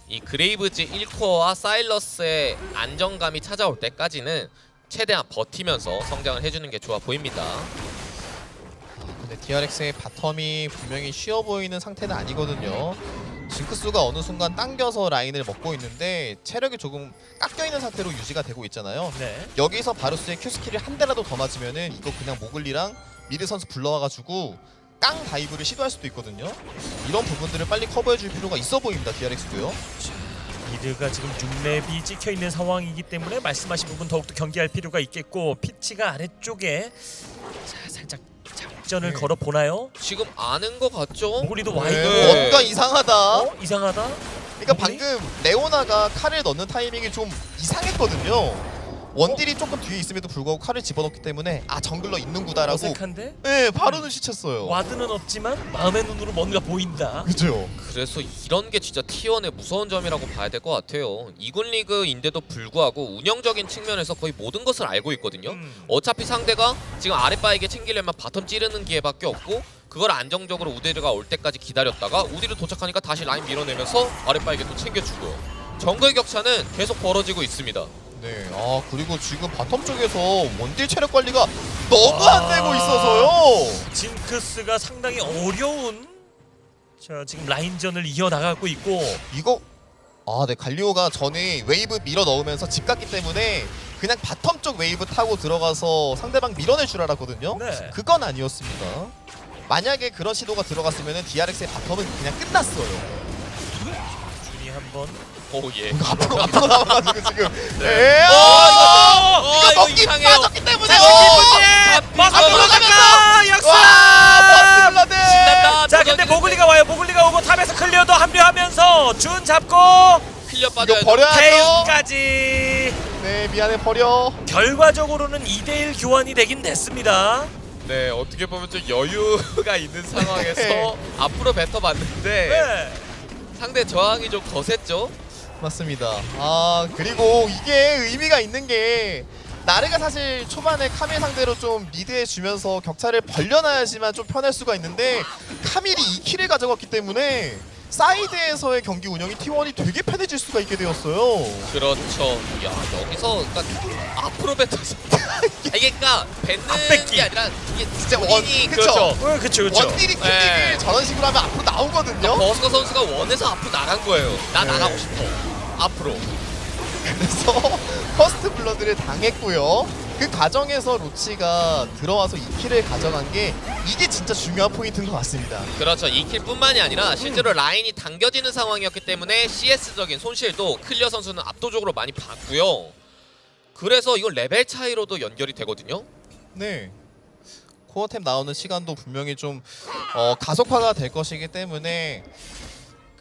이 그레이브즈 1코어와 사일러스의 안정감이 찾아올 때까지는 최대한 버티면서 성장을 해주는 게 좋아 보입니다. 근데 DRX의 바텀이 분명히 쉬워 보이는 상태는 아니거든요. 징크스가 어느 순간 당겨서 라인을 먹고 있는데 체력이 조금 깎여있는 상태로 유지가 되고 있잖아요. 네. 여기서 바루스의 Q스킬이 한 대라도 더 맞으면은 이거 그냥 모글리랑 미드 선수 불러와가지고 깡 다이브를 시도할 수도 있거든요. 이런 부분들을 빨리 커버해줄 필요가 있어 보입니다. DRX도요. 미드가 지금 6렙이 찍혀있는 상황이기 때문에 말씀하신 부분 더욱더 경계할 필요가 있겠고 피치가 아래쪽에 자, 살짝 작전을 걸어보나요? 지금 아는 거 같죠? 모글리도 와이드. 네. 뭔가 이상하다. 이상하다? 그러니까 모글리? 방금 레오나가 칼을 넣는 타이밍이 좀 이상했거든요. 원딜이 조금 뒤에 있음에도 불구하고 칼을 집어넣기 때문에 아 정글러 있는구다라고 어색한데? 네 바로 눈치챘어요. 와드는 없지만 마음의 눈으로 뭔가 보인다. 그죠? 그래서 이런 게 진짜 T1의 무서운 점이라고 봐야 될 것 같아요. 2군 리그인데도 불구하고 운영적인 측면에서 거의 모든 것을 알고 있거든요. 어차피 상대가 지금 아랫바에게 챙기려면 바텀 찌르는 기회밖에 없고 그걸 안정적으로 우디르가 올 때까지 기다렸다가 우디르 도착하니까 다시 라인 밀어내면서 아랫바에게 또 챙겨주고요. 정글 격차는 계속 벌어지고 있습니다. 네. 아 그리고 지금 바텀 쪽에서 원딜 체력 관리가 너무 안 되고 있어서요. 징크스가 상당히 어려운 자 지금 라인전을 이어나가고 있고 이거 네 갈리오가 전에 웨이브 밀어 넣으면서 집 갔기 때문에 그냥 바텀 쪽 웨이브 타고 들어가서 상대방 밀어낼 줄 알았거든요. 네. 그건 아니었습니다. 만약에 그런 시도가 들어갔으면 DRX의 바텀은 그냥 끝났어요. 준이 한번 오예. 앞으로 나와가지고 지금 네. 이거 먹기 이상해요. 빠졌기 때문에 들어가면서 역습! 버스블라드 신난다. 자 근데 모글리가 와요. 모글리가 오고 탑에서 클리어도 합류하면서 준 잡고 클리어 이거 빠져야 버려야죠. 태윤까지 네 미안해 버려. 결과적으로는 2대1 교환이 되긴 됐습니다. 네, 어떻게 보면 좀 여유가 있는 상황에서 네. 앞으로 뱉어봤는데 네. 상대 저항이 좀 거셌죠? 맞습니다. 그리고 이게 의미가 있는 게 나르가 사실 초반에 카밀 상대로 좀 리드해 주면서 격차를 벌려놔야지만 좀 편할 수가 있는데 카밀이 2킬을 가져갔기 때문에 사이드에서의 경기 운영이 T1이 되게 편해질 수가 있게 되었어요. 그렇죠. 야, 여기서 그러니까 앞으로 뱉어서 이게 그러니까 뱉는 뺏기. 게 아니라 이게 진짜 본인이 그쵸? 그렇죠. 원딜이 킬릭을 네. 저런 식으로 하면 앞으로 나오거든요. 버스커 선수가 원에서 앞으로 나간 거예요. 나 네. 나가고 싶어. 앞으로. 그래서 퍼스트 블러드를 당했고요. 그 과정에서 로치가 들어와서 2킬을 가져간 게 이게 진짜 중요한 포인트인 것 같습니다. 그렇죠. 2킬뿐만이 아니라 실제로 라인이 당겨지는 상황이었기 때문에 CS적인 손실도 클리어 선수는 압도적으로 많이 봤고요. 그래서 이건 레벨 차이로도 연결이 되거든요. 네. 코어템 나오는 시간도 분명히 좀 가속화가 될 것이기 때문에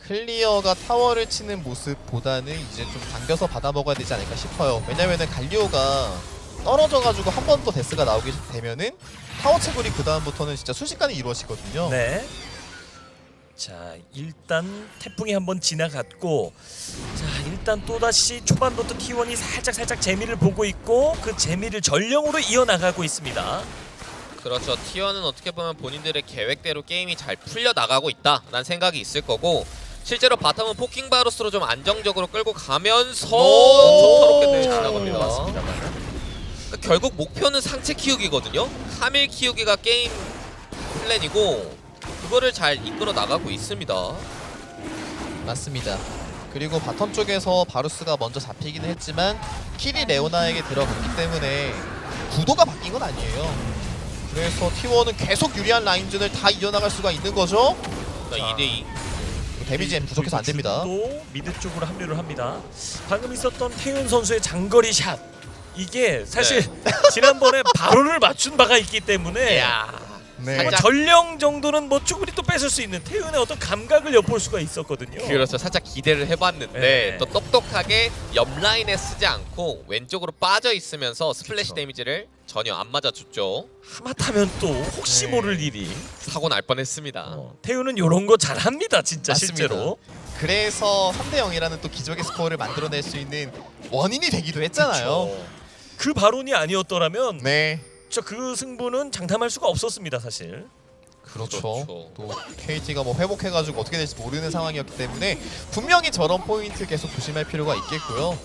클리어가 타워를 치는 모습보다는 이제 좀 당겨서 받아먹어야 되지 않을까 싶어요. 왜냐면은 갈리오가 떨어져가지고 한 번 더 데스가 나오게 되면은 타워 채굴이 그 다음부터는 진짜 순식간에 이루어지거든요. 네. 자 일단 태풍이 한번 지나갔고 자 일단 또다시 초반부터 T1이 살짝 재미를 보고 있고 그 재미를 전령으로 이어나가고 있습니다. 그렇죠. T1은 어떻게 보면 본인들의 계획대로 게임이 잘 풀려나가고 있다라는 생각이 있을 거고 실제로 바텀은 포킹 바루스로 좀 안정적으로 끌고 가면서 조타롭게 지나갑니다. 맞습니다만. 그러니까 결국 목표는 상체 키우기거든요. 카밀 키우기가 게임 플랜이고 그거를 잘 이끌어 나가고 있습니다. 맞습니다. 그리고 바텀 쪽에서 바루스가 먼저 잡히기는 했지만 킬이 레오나에게 들어갔기 때문에 구도가 바뀐 건 아니에요. 그래서 T1은 계속 유리한 라인전을 다 이어나갈 수가 있는 거죠. 2대2. 데미지는 부족해서 안 됩니다. 또 미드 쪽으로 합류를 합니다. 방금 있었던 태윤 선수의 장거리 샷. 이게 사실 지난번에 바로를 맞춘 바가 있기 때문에 네. 뭐 전령 정도는 뭐 충분히 또 뺏을 수 있는 태윤의 어떤 감각을 엿볼 수가 있었거든요. 그렇죠. 살짝 기대를 해봤는데 네. 또 똑똑하게 옆 라인에 쓰지 않고 왼쪽으로 빠져 있으면서 스플래시 그쵸. 데미지를 전혀 안 맞아줬죠. 하마터면 또 혹시 네. 모를 일이. 사고 날 뻔했습니다. 태윤은 이런 거 잘합니다, 진짜 맞습니다. 실제로. 그래서 3대 0이라는 또 기적의 스코어를 만들어낼 수 있는 원인이 되기도 했잖아요. 그쵸. 그 바론이 아니었더라면 네. 그 승부는 장담할 수가 없었습니다, 사실. 그렇죠. 그렇죠. 또 KT가 뭐 회복해가지고 어떻게 될지 모르는 상황이었기 때문에 분명히 저런 포인트 계속 조심할 필요가 있겠고요.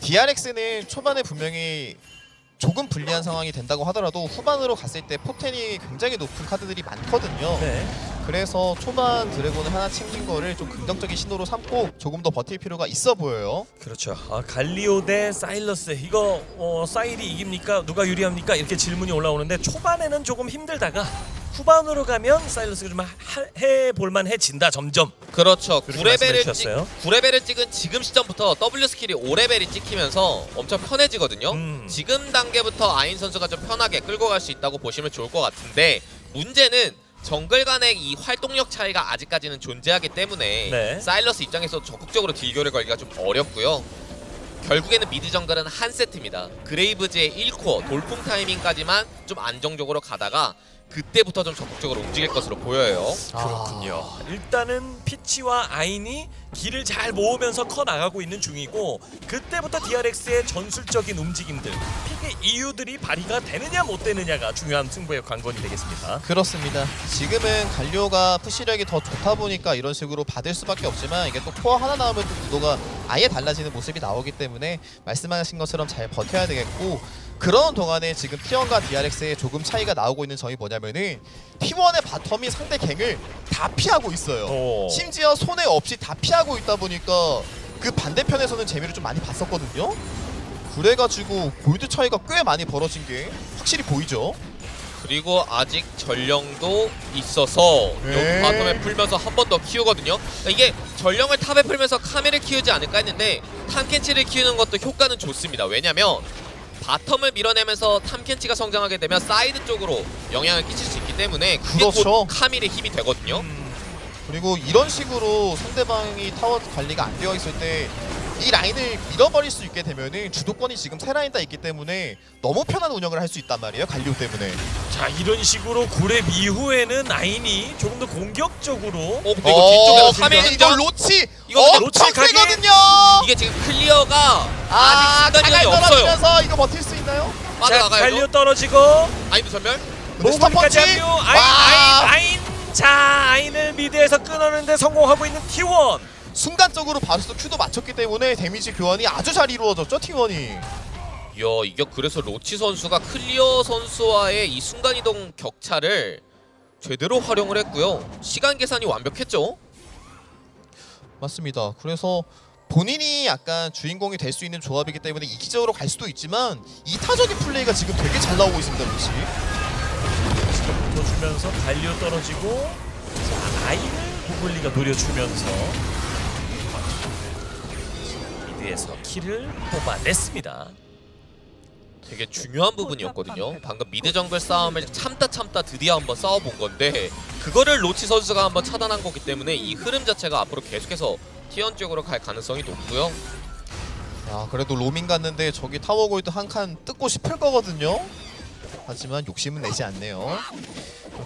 DRX는 초반에 분명히 조금 불리한 상황이 된다고 하더라도 후반으로 갔을 때 포텐이 굉장히 높은 카드들이 많거든요. 네. 그래서 초반 드래곤을 하나 챙긴 거를 좀 긍정적인 신호로 삼고 조금 더 버틸 필요가 있어 보여요. 그렇죠. 갈리오 대 사일러스. 이거 사일이 이깁니까? 누가 유리합니까? 이렇게 질문이 올라오는데 초반에는 조금 힘들다가 후반으로 가면 사일러스가 좀 해볼만 해진다 점점. 그렇죠. 그렇게 9레벨을 말씀해주셨어요. 9레벨을 찍은 지금 시점부터 W 스킬이 5레벨이 찍히면서 엄청 편해지거든요. 지금 단계부터 아인 선수가 좀 편하게 끌고 갈 수 있다고 보시면 좋을 것 같은데 문제는 정글 간의 이 활동력 차이가 아직까지는 존재하기 때문에 네. 사일러스 입장에서 적극적으로 딜교를 걸기가 좀 어렵고요. 결국에는 미드 정글은 한 세트입니다. 그레이브즈의 1코어 돌풍 타이밍까지만 좀 안정적으로 가다가 그때부터 좀 적극적으로 움직일 것으로 보여요. 그렇군요. 일단은 피치와 아인이 길을 잘 모으면서 커 나가고 있는 중이고 그때부터 DRX의 전술적인 움직임들, 픽의 이유들이 발휘가 되느냐 못 되느냐가 중요한 승부의 관건이 되겠습니다. 그렇습니다. 지금은 갈리오가 푸시력이 더 좋다 보니까 이런 식으로 받을 수밖에 없지만 이게 또 코어 하나 나오면 또 구도가 아예 달라지는 모습이 나오기 때문에 말씀하신 것처럼 잘 버텨야 되겠고 그런 동안에 지금 T1과 DRX의 조금 차이가 나오고 있는 점이 뭐냐면은 T1의 바텀이 상대 갱을 다 피하고 있어요. 심지어 손해 없이 다 피하고 있다 보니까 그 반대편에서는 재미를 좀 많이 봤었거든요. 그래가지고 골드 차이가 꽤 많이 벌어진 게 확실히 보이죠. 그리고 아직 전령도 있어서 네. 여기 바텀에 풀면서 한 번 더 키우거든요. 그러니까 이게 전령을 탑에 풀면서 카멜을 키우지 않을까 했는데 탐켄치를 키우는 것도 효과는 좋습니다. 왜냐면 바텀을 밀어내면서 탐켄치가 성장하게 되면 사이드 쪽으로 영향을 끼칠 수 있기 때문에 그게 그렇죠. 곧 카밀의 힘이 되거든요. 그리고 이런 식으로 상대방이 타워 관리가 안 되어 있을 때 이 라인을 밀어버릴 수 있게 되면은 주도권이 지금 세 라인 다 있기 때문에 너무 편한 운영을 할 수 있단 말이에요. 갈리오 때문에. 자, 이런 식으로 9렙 이후에는 아인이 조금 더 공격적으로 근데 이거 뒤쪽에서 카밀 이거 등장. 로치 이거 엄청 로치 가게? 세거든요. 이게 지금 클리어가 아직 자갈 시간이 없어요. 떨어지면서 이거 버틸 수 있나요? 자, 빠져나가요. 갈리오 떨어지고 아이도 전멸. 스톱 모글리까지 펀치. 합류. 와. 아인. 자, 아인을 미드에서 끊어내는데 성공하고 있는 T1. 순간적으로 바루스 큐도 맞췄기 때문에 데미지 교환이 아주 잘 이루어졌죠. T1이. 이야, 이게 그래서 로치 선수가 클리어 선수와의 이 순간이동 격차를 제대로 활용을 했고요. 시간 계산이 완벽했죠. 맞습니다. 그래서 본인이 약간 주인공이 될 수 있는 조합이기 때문에 이기적으로 갈 수도 있지만 이타적인 플레이가 지금 되게 잘 나오고 있습니다. 로치. 붙어주면서 갈리오 떨어지고 자, 아인을 모글리가 노려주면서 미드에서 킬을 뽑아냈습니다. 되게 중요한 부분이었거든요. 방금 미드 정글 싸움을 참다 드디어 한번 싸워본 건데 그거를 로치 선수가 한번 차단한 거기 때문에 이 흐름 자체가 앞으로 계속해서 T1 쪽으로 갈 가능성이 높고요. 야, 그래도 로밍 갔는데 저기 타워 골드 한 칸 뜯고 싶을 거거든요. 하지만 욕심은 내지 않네요.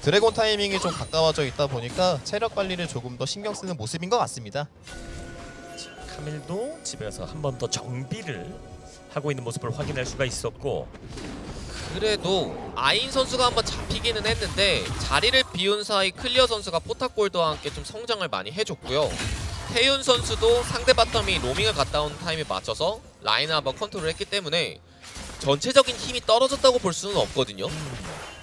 드래곤 타이밍이 좀 가까워져 있다 보니까 체력 관리를 조금 더 신경 쓰는 모습인 것 같습니다. 카밀도 집에서 한 번 더 정비를 하고 있는 모습을 확인할 수가 있었고 그래도 아인 선수가 한번 잡히기는 했는데 자리를 비운 사이 클리어 선수가 포탑골드와 함께 좀 성장을 많이 해줬고요. 태윤 선수도 상대 바텀이 로밍을 갔다 온 타임에 맞춰서 라인을 한번 컨트롤을 했기 때문에 전체적인 힘이 떨어졌다고 볼 수는 없거든요.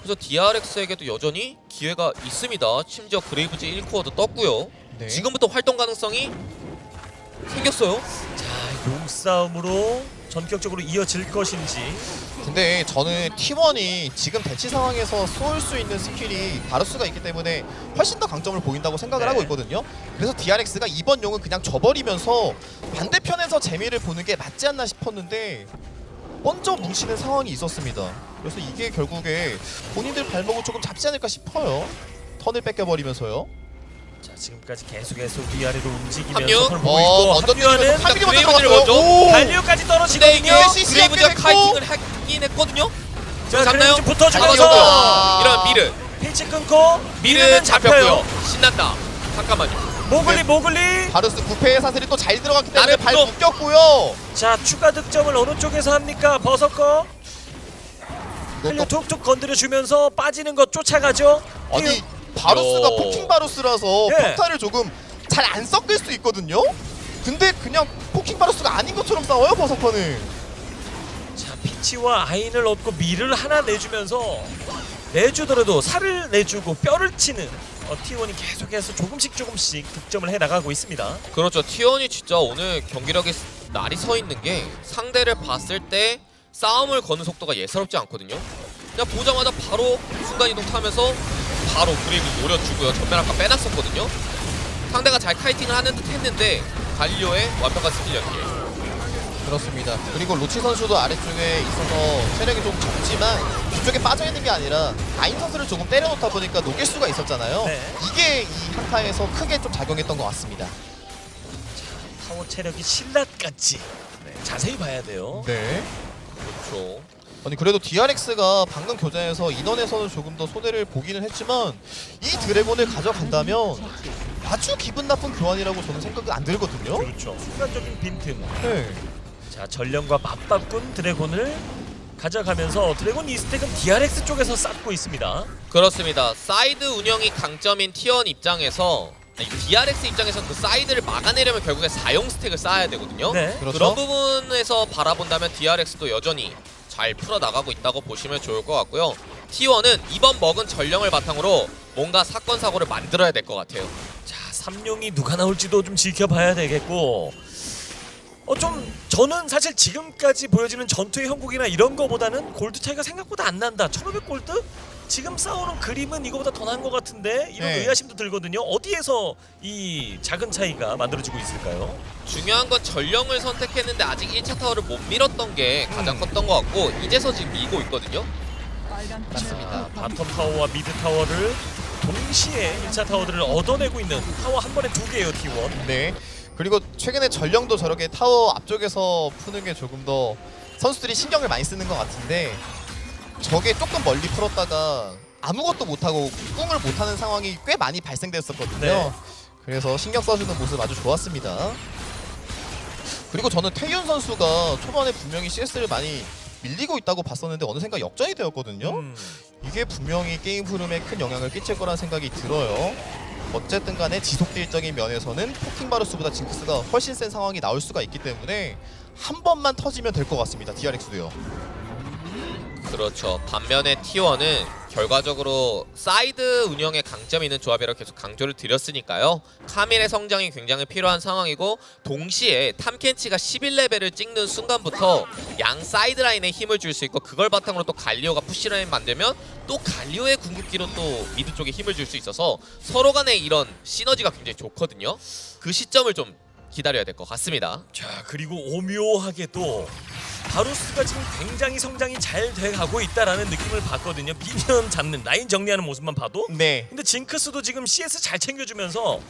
그래서 DRX에게도 여전히 기회가 있습니다. 심지어 그레이브즈 1코어도 떴고요. 네. 지금부터 활동 가능성이 생겼어요. 자, 용싸움으로 전격적으로 이어질 것인지. 근데 저는 T1이 지금 대치 상황에서 쏠 수 있는 스킬이 바루스가 있기 때문에 훨씬 더 강점을 보인다고 생각을 네. 하고 있거든요. 그래서 DRX가 이번 용은 그냥 져버리면서 반대편에서 재미를 보는 게 맞지 않나 싶었는데 먼저 뭉치는 상황이 있었습니다. 그래서 이게 결국에 본인들 발목을 조금 잡지 않을까 싶어요. 턴을 뺏겨버리면서요. 자, 지금까지 계속해서 위아래로 움직이면서 합류. 턴을 보고 있고 먼저 합류하는 뛰면서 카밀이 먼저 그레이브즈를 들어갔어요. 먼저. 오! 달리오까지 근데 떨어지거든요. 이게 CC 그레이브즈가 됐고. 카이팅을 하긴 했거든요. 자, 잡나요? 그레이브즈 붙어주면서 잡아주고 이런 미르. 피치 끊고 미르는 잡혔고요. 신난다. 잠깐만요. 모글리. 바루스 부패의 사슬이 또 잘 들어갔기 때문에 나를 발 또- 묶였고요. 자, 추가 득점을 어느 쪽에서 합니까? 버섯거. 이것도 클리어 툭툭 건드려주면서 빠지는 것 쫓아가죠. 아니 바루스가 요. 포킹 바루스라서 예. 평타를 조금 잘 안 섞일 수 있거든요. 근데 그냥 포킹 바루스가 아닌 것처럼 싸워요 버서커는. 자, 피치와 아인을 얻고 미를 하나 내주면서 내주더라도 살을 내주고 뼈를 치는 T1이 계속해서 조금씩 득점을 해나가고 있습니다. 그렇죠. T1이 진짜 오늘 경기력에 날이 서 있는 게 상대를 봤을 때 싸움을 거는 속도가 예사롭지 않거든요. 그냥 보자마자 바로 순간이동 타면서 바로 그리고 노려주고요. 전면 아까 빼놨었거든요. 상대가 잘 카이팅을 하는 듯 했는데 갈리오의 완벽한 스킬 연계. 그렇습니다. 그리고 로치 선수도 아래쪽에 있어서 체력이 좀 적지만 뒤쪽에 빠져있는 게 아니라 아인 선수를 조금 때려놓다 보니까 녹일 수가 있었잖아요. 네. 이게 이 한타에서 크게 좀 작용했던 것 같습니다. 타워 체력이 신라까지 자세히 봐야 돼요. 네. 그렇죠. 아니 그래도 DRX가 방금 교전에서 인원에서는 조금 더 손해를 보기는 했지만 이 드래곤을 가져간다면 아주 기분 나쁜 교환이라고 저는 생각은 안 들거든요. 그렇죠. 순간적인 빈틈. 네. 자, 전령과 맞바꾼 드래곤을 가져가면서 드래곤 이스택은 DRX 쪽에서 쌓고 있습니다. 그렇습니다. 사이드 운영이 강점인 T1 입장에서 DRX 입장에서 그 사이드를 막아내려면 결국에 4용 스택을 쌓아야 되거든요. 네. 그렇죠. 그런 부분에서 바라본다면 DRX도 여전히 잘 풀어나가고 있다고 보시면 좋을 것 같고요. T1은 이번 먹은 전령을 바탕으로 뭔가 사건 사고를 만들어야 될 것 같아요. 자, 삼룡이 누가 나올지도 좀 지켜봐야 되겠고 좀 저는 사실 지금까지 보여지는 전투의 형국이나 이런 거보다는 골드 차이가 생각보다 안 난다. 1500 골드? 지금 싸우는 그림은 이거보다 더 난 것 같은데 이런 네. 의아심도 들거든요. 어디에서 이 작은 차이가 만들어지고 있을까요? 중요한 건 전령을 선택했는데 아직 1차 타워를 못 밀었던 게 가장 컸던 것 같고 이제서 지금 밀고 있거든요. 맞습니다. 바텀 타워와 미드 타워를 동시에 1차 타워들을 얻어내고 있는 타워 한 번에 2개예요, T1. 네. 그리고 최근에 전령도 저렇게 타워 앞쪽에서 푸는 게 조금 더 선수들이 신경을 많이 쓰는 것 같은데 저게 조금 멀리 풀었다가 아무것도 못하고 꿍을 못하는 상황이 꽤 많이 발생됐었거든요. 네. 그래서 신경 써주는 모습 아주 좋았습니다. 그리고 저는 태윤 선수가 초반에 분명히 CS를 많이 밀리고 있다고 봤었는데 어느샌가 역전이 되었거든요. 이게 분명히 게임 흐름에 큰 영향을 끼칠 거라는 생각이 들어요. 어쨌든 간에 지속딜적인 면에서는 포킹 바루스보다 징크스가 훨씬 센 상황이 나올 수가 있기 때문에 한 번만 터지면 될 것 같습니다. DRX도요. 그렇죠. 반면에 T1은 결과적으로 사이드 운영에 강점이 있는 조합이라고 계속 강조를 드렸으니까요. 카밀의 성장이 굉장히 필요한 상황이고 동시에 탐켄치가 11레벨을 찍는 순간부터 양 사이드 라인에 힘을 줄 수 있고 그걸 바탕으로 또 갈리오가 푸시라인 만들면 또 갈리오의 궁극기로 또 미드 쪽에 힘을 줄 수 있어서 서로 간의 이런 시너지가 굉장히 좋거든요. 그 시점을 좀 기다려야 될 것 같습니다. 자, 그리고 오묘하게도 바루스가 지금 굉장히 성장이 잘 돼가고 있다라는 느낌을 받거든요. 미니언 잡는 라인 정리하는 모습만 봐도. 네. 근데 징크스도 지금 CS 잘 챙겨주면서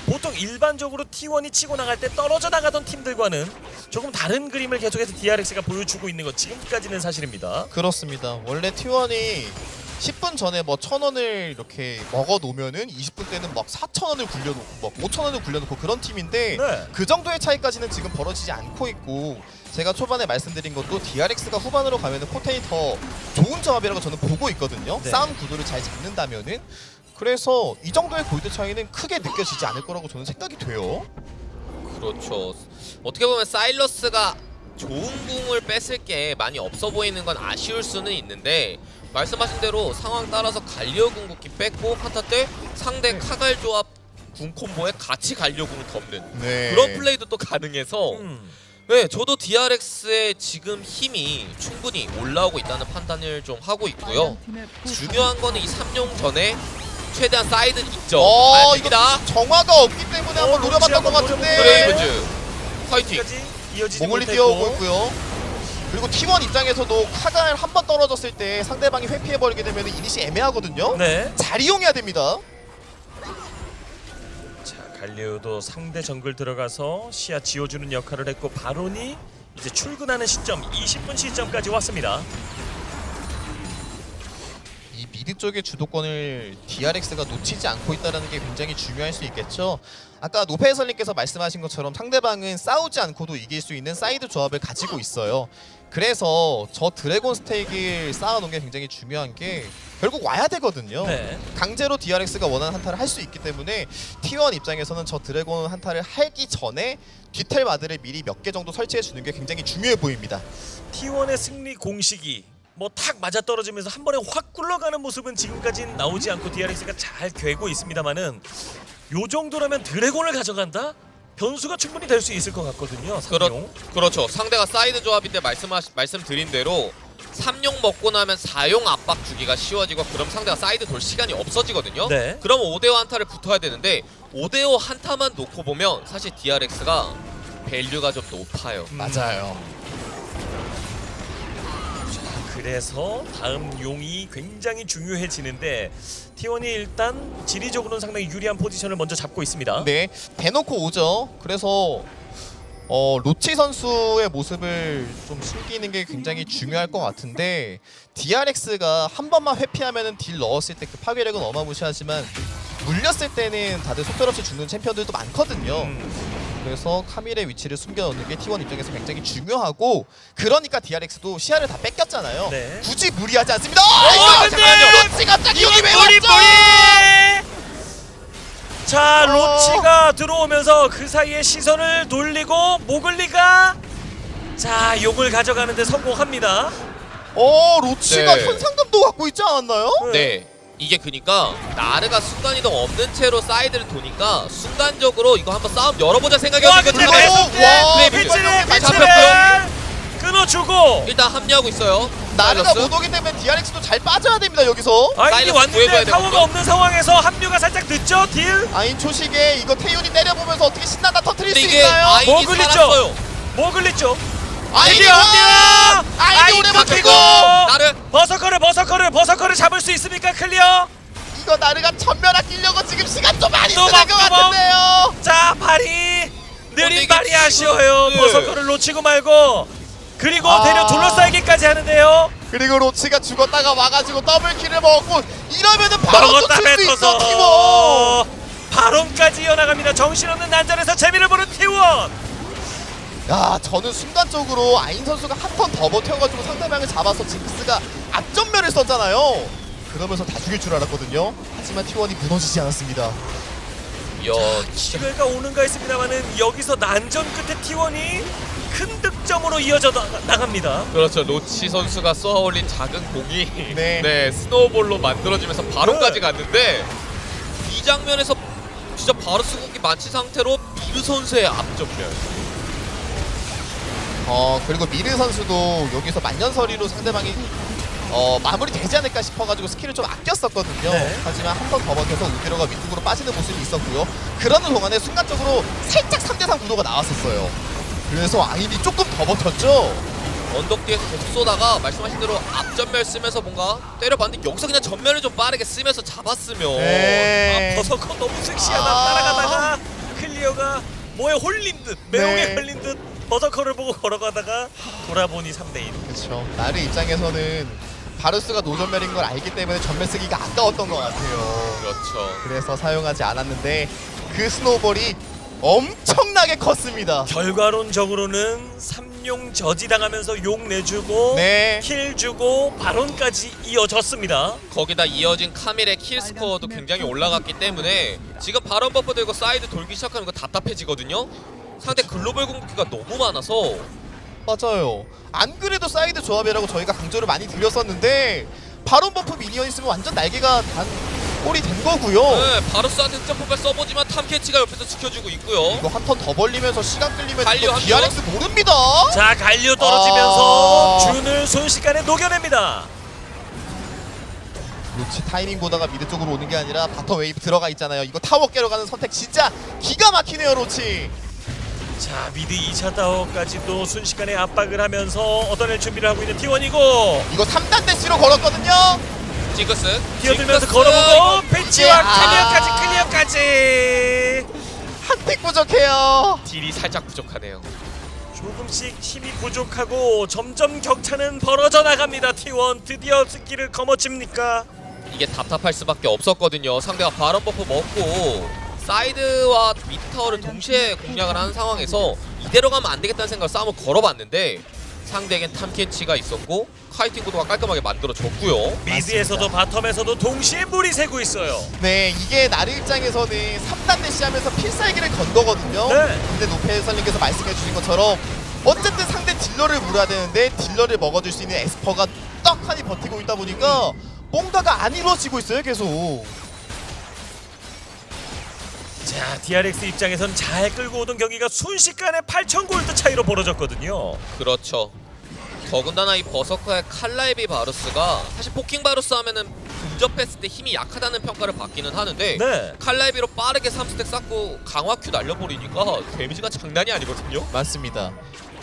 보통 일반적으로 T1이 치고 나갈 때 떨어져 나가던 팀들과는 조금 다른 그림을 계속해서 DRX가 보여주고 있는 것 지금까지는 사실입니다. 그렇습니다. 원래 T1이 10분 전에 뭐 1,000원을 이렇게 먹어 놓으면은 20분 때는 막 4,000원을 굴려놓고 막 5,000원을 굴려놓고 그런 팀인데 네. 그 정도의 차이까지는 지금 벌어지지 않고 있고 제가 초반에 말씀드린 것도 DRX가 후반으로 가면은 포텐이 더 좋은 조합이라고 저는 보고 있거든요. 네. 싸움 구도를 잘 잡는다면은. 그래서 이 정도의 골드 차이는 크게 느껴지지 않을 거라고 저는 생각이 돼요. 그렇죠. 어떻게 보면 사일러스가 좋은 궁을 뺐을 게 많이 없어 보이는 건 아쉬울 수는 있는데 말씀하신 대로 상황 따라서 갈리오 궁극기 뺐고 한타 때 상대 카갈 조합 궁 콤보에 같이 갈리오 궁을 덮는 네. 그런 플레이도 또 가능해서 음. 네, 저도 DRX의 지금 힘이 충분히 올라오고 있다는 판단을 좀 하고 있고요. 중요한 거는 이 3용 전에 최대한 사이드 있죠. 이거 됩니다. 정화가 없기 때문에 한번 로치 노려봤던 것 한번 같은데. 브레이브즈 파이팅. 끝까지 이어지지 몽글리 못했고. 뛰어오고 있고요. 그리고 T1 입장에서도 카갈 한 번 떨어졌을 때 상대방이 회피해버리게 되면 이니시 애매하거든요. 네. 잘 이용해야 됩니다. 자, 갈리오도 상대 정글 들어가서 시야 지워주는 역할을 했고 바론이 이제 출근하는 시점 20분 시점까지 왔습니다. 이 미드 쪽의 주도권을 DRX가 놓치지 않고 있다는 게 굉장히 중요할 수 있겠죠. 아까 노페 해설님께서 말씀하신 것처럼 상대방은 싸우지 않고도 이길 수 있는 사이드 조합을 가지고 있어요. 그래서 저 드래곤 스테이크를 쌓아놓은 게 굉장히 중요한 게 결국 와야 되거든요. 네. 강제로 DRX가 원하는 한타를 할 수 있기 때문에 T1 입장에서는 저 드래곤 한타를 하기 전에 뒤텔 마드를 미리 몇 개 정도 설치해 주는 게 굉장히 중요해 보입니다. T1의 승리 공식이 뭐 탁 맞아 떨어지면서 한 번에 확 굴러가는 모습은 지금까지는 나오지 않고 DRX가 잘 되고 있습니다만은 요 정도라면 드래곤을 가져간다? 변수가 충분히 될 수 있을 것 같거든요. 삼용. 그렇죠. 상대가 사이드 조합인데 말씀드린 대로 3용 먹고 나면 4용 압박 주기가 쉬워지고 그럼 상대가 사이드 돌 시간이 없어지거든요. 네. 그럼 5대5 한타를 붙어야 되는데 5대5 한타만 놓고 보면 사실 DRX가 밸류가 좀 높아요. 맞아요. 그래서 다음 용이 굉장히 중요해지는데 T1이 일단 지리적으로는 상당히 유리한 포지션을 먼저 잡고 있습니다. 네, 대놓고 오죠. 그래서 로치 선수의 모습을 좀 숨기는 게 굉장히 중요할 것 같은데 DRX가 한 번만 회피하면은 딜 넣었을 때 그 파괴력은 어마무시하지만 물렸을 때는 다들 속절없이 죽는 챔피언들도 많거든요. 그래서 카밀의 위치를 숨겨놓는 게 T1 입장에서 굉장히 중요하고 그러니까 DRX도 시야를 다 뺏겼잖아요. 네. 굳이 무리하지 않습니다. 근데 로치 갑자기 여기 왜 무리! 왔죠? 자, 로치가 들어오면서 그 사이에 시선을 돌리고 모글리가 자, 용을 가져가는데 성공합니다. 로치가 네. 현상금도 갖고 있지 않았나요? 네. 이게 그니까 나르가 순간이동 없는 채로 사이드를 도니까 순간적으로 이거 한번 싸움 열어보자 생각이었거든요. 피치를 잡혔고요. 끊어주고 일단 합류하고 있어요. 나르가 사일러스. 못 오기 때문에 DRX도 잘 빠져야 됩니다 여기서. 아인이 사일러스 구해줘야 왔는데 타워가 되거든요. 없는 상황에서 합류가 살짝 늦죠 딜? 아인 초식에 이거 태윤이 때려보면서 어떻게 신나다 터트릴 근데 수 이게 있나요? 아인이 머글리 살았어요. 모글리 쪽 아인이 합류! 아인이 오래 버티고 나르 버서커를 잡을 수 있습니까 클리어? 이거 나르가 전면 아끼려고 지금 시간 좀 많이 또 쓰는 것 막, 또 같은데요. 자 발이 느린 이게 발이 지금, 아쉬워요. 네. 버서커를 놓치고 말고 그리고 아. 대려 둘러싸기까지 하는데요. 그리고 로치가 죽었다가 와가지고 더블킬을 먹었고 이러면은 바로 먹었다 놓칠 수 있어 팀원. 뱉어서 바론까지 이어나갑니다. 정신없는 난전에서 재미를 보는 T1. 야 저는 순간적으로 아인 선수가 한 턴 더 버텨가지고 상대방을 잡아서 징크스가 앞전면을 썼잖아요. 그러면서 다 죽일 줄 알았거든요. 하지만 T1이 무너지지 않았습니다. 기회가 오는가 했습니다만은 여기서 난전 끝에 T1이 큰 득점으로 이어져 나갑니다. 그렇죠. 로치 선수가 쏘아올린 작은 공이 네. 스노우볼로 만들어지면서 바로까지 네. 갔는데 이 장면에서 진짜 바로 수국이 만치 상태로 미르 선수의 앞전면. 그리고 미르 선수도 여기서 만년설이로 상대방이 마무리 되지 않을까 싶어가지고 스킬을 좀 아꼈었거든요. 네. 하지만 한 번 더 버텨서 우디로가 위쪽으로 빠지는 모습이 있었고요. 그러는 동안에 순간적으로 살짝 3대3 구도가 나왔었어요. 그래서 아인이 조금 더 버텼죠. 언덕 뒤에서 계속 쏘다가 말씀하신 대로 앞전멸 쓰면서 뭔가 때려봤는데 여기서 그냥 전면을 좀 빠르게 쓰면서 잡았으면 네. 버서커 너무 섹시하다. 아. 따라가다가 클리어가 뭐에 홀린 듯 매혹에 네. 홀린 듯 버서커를 보고 걸어가다가 돌아보니 3대1. 그렇죠. 나르 입장에서는 바루스가 노전멸인 걸 알기 때문에 전멸 쓰기가 아까웠던 것 같아요. 그렇죠. 그래서 사용하지 않았는데 그 스노우볼이 엄청나게 컸습니다. 결과론적으로는 3 삼용 저지당하면서 욕 내주고 네. 킬 주고 바론까지 이어졌습니다. 거기다 이어진 카밀의 킬 스코어도 굉장히 올라갔기 때문에 지금 바론 버프 들고 사이드 돌기 시작하는 거 답답해지거든요. 상대 글로벌 궁극기가 너무 많아서 맞아요. 안 그래도 사이드 조합이라고 저희가 강조를 많이 드렸었는데 바론 버프 미니언 있으면 완전 날개가 단 꼴이 된 거고요. 네, 바루스한테 점프를 써보지만 탐캐치가 옆에서 지켜주고 있고요. 이거 한 턴 더 벌리면서 시간 끌리면 갈리오 이거 한 DRX 모릅니다. 자 갈리오 떨어지면서 아. 준을 순식간에 녹여냅니다. 그렇지, 타이밍 보다가 미드 쪽으로 오는 게 아니라 바텀 웨이브 들어가 있잖아요. 이거 타워 깨러 가는 선택 진짜 기가 막히네요, 로치. 자 미드 2차 타워까지도 순식간에 압박을 하면서 얻어낼 준비를 하고 있는 T1이고 이거 3단 대시로 걸었거든요. 징크스 뛰어들면서 징크스, 걸어보고 패치와 아. 클리어까지 한택 부족해요. 딜이 살짝 부족하네요. 조금씩 힘이 부족하고 점점 격차는 벌어져 나갑니다. T1 드디어 스킬을 거머쥡니까? 이게 답답할 수밖에 없었거든요. 상대가 바론 버프 먹고 사이드와 미드 타워를 동시에 공략을 하는 상황에서 이대로 가면 안 되겠다는 생각을 싸움을 걸어봤는데 상대에겐 탐캐치가 있었고 카이팅 구도가 깔끔하게 만들어졌고요. 미드에서도 바텀에서도 동시에 물이 새고 있어요. 네, 이게 나르 입장에서는 3단 대시하면서 필살기를 건 거거든요. 네. 근데 노페 해설님께서 말씀해 주신 것처럼 어쨌든 상대 딜러를 물어야 되는데 딜러를 먹어줄 수 있는 에스퍼가 떡하니 버티고 있다 보니까 뭔가가 안 이루어지고 있어요, 계속. 자 DRX 입장에서는 잘 끌고 오던 경기가 순식간에 8,000골드 차이로 벌어졌거든요. 그렇죠. 더군다나 이 버서커의 칼라이비 바루스가 사실 포킹 바루스 하면은 근접했을 때 힘이 약하다는 평가를 받기는 하는데 네. 칼라이비로 빠르게 3스택 쌓고 강화 큐 날려버리니까 데미지가 장난이 아니거든요. 맞습니다.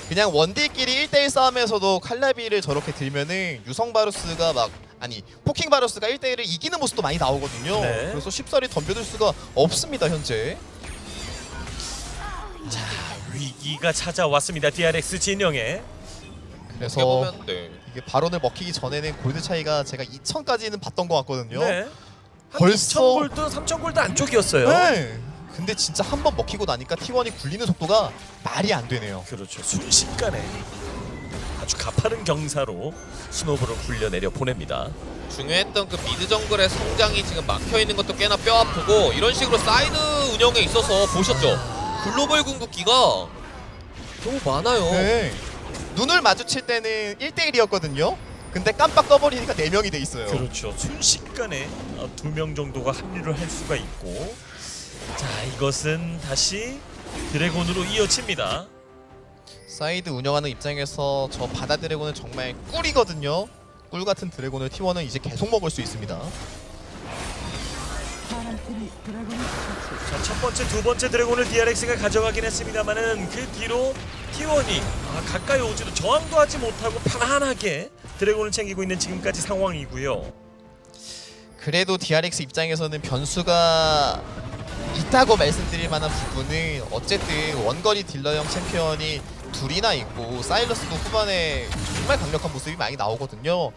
그냥 원딜끼리 1대1 싸움에서도 칼라비를 저렇게 들면은 유성 바루스가 막 아니 포킹 바루스가 1대1을 이기는 모습도 많이 나오거든요. 네. 그래서 쉽사리 덤벼들 수가 없습니다, 현재. 위기가 찾아왔습니다. DRX 진영에. 그래서 보면 네. 이게 바론을 먹히기 전에는 골드 차이가 제가 2,000까지는 봤던 것 같거든요. 네. 벌써 2,000골드, 3,000골드 안쪽이었어요. 네. 근데 진짜 한 번 먹히고 나니까 T1이 굴리는 속도가 말이 안 되네요. 그렇죠. 순식간에 아주 가파른 경사로 스노우볼을 굴려내려 보냅니다. 중요했던 그 미드 정글의 성장이 지금 막혀있는 것도 꽤나 뼈아프고 이런 식으로 사이드 운영에 있어서 보셨죠? 글로벌 궁극기가 너무 많아요. 네. 눈을 마주칠 때는 1대1이었거든요. 근데 깜빡 떠버리니까 4명이 돼 있어요. 그렇죠. 순식간에 2명 정도가 합류를 할 수가 있고, 자 이것은 다시 드래곤으로 이어집니다. 사이드 운영하는 입장에서 저 바다 드래곤은 정말 꿀이거든요. 꿀 같은 드래곤을 T1은 이제 계속 먹을 수 있습니다. 자, 첫 번째, 두 번째 드래곤을 DRX가 가져가긴 했습니다만은 그 뒤로 T1이 가까이 오지도 저항도 하지 못하고 편안하게 드래곤을 챙기고 있는 지금까지 상황이고요. 그래도 DRX 입장에서는 변수가 있다고 말씀드릴 만한 부분은 어쨌든 원거리 딜러형 챔피언이 둘이나 있고 사일러스도 후반에 정말 강력한 모습이 많이 나오거든요.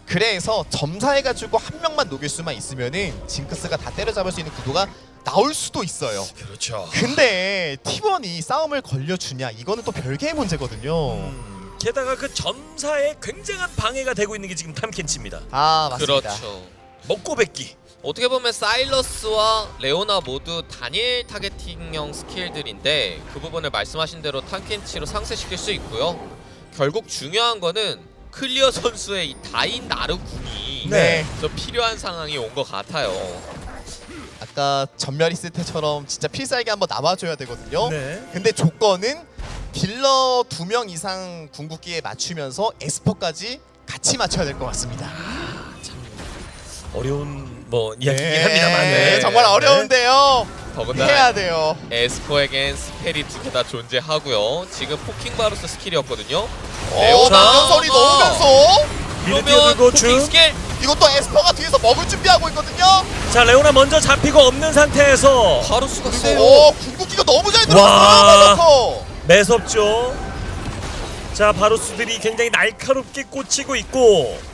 그래서 점사해가지고 한 명만 녹일 수만 있으면은 징크스가 다 때려잡을 수 있는 구도가 나올 수도 있어요. 그렇죠. 근데 T1이 싸움을 걸려주냐 이거는 또 별개의 문제거든요. 게다가 그 점사에 굉장한 방해가 되고 있는 게 지금 탐켄치입니다. 아 맞습니다. 그렇죠. 먹고 뱉기. 어떻게 보면 사일러스와 레오나 모두 단일 타겟팅형 스킬들인데 그 부분을 말씀하신 대로 탐켄치로 상쇄시킬 수 있고요. 결국 중요한 거는 클리어 선수의 이 다인 나르궁이 네. 좀 필요한 상황이 온 것 같아요. 아까 전멸 있을 때처럼 진짜 필살기 한번 남아줘야 되거든요. 네. 근데 조건은 딜러 2명 이상 궁극기에 맞추면서 에스퍼까지 같이 맞춰야 될 것 같습니다. 어려운 뭐 이야기긴 네, 합니다만 네, 정말 어려운데요. 더군다나 해야 돼요. 에스퍼에겐 스펠이 두 개 다 존재하고요. 지금 포킹 바루스 스킬이었거든요. 오, 남녀설이 넣으면서 미드 그러면 뛰어들고 포킹 준. 스킬 이것도 에스퍼가 뒤에서 먹을 준비하고 있거든요. 자 레오나 먼저 잡히고 없는 상태에서 바루스가 세요. 오, 궁극기가 너무 잘 와. 들어갔어요. 매섭죠. 자 바루스들이 굉장히 날카롭게 꽂히고 있고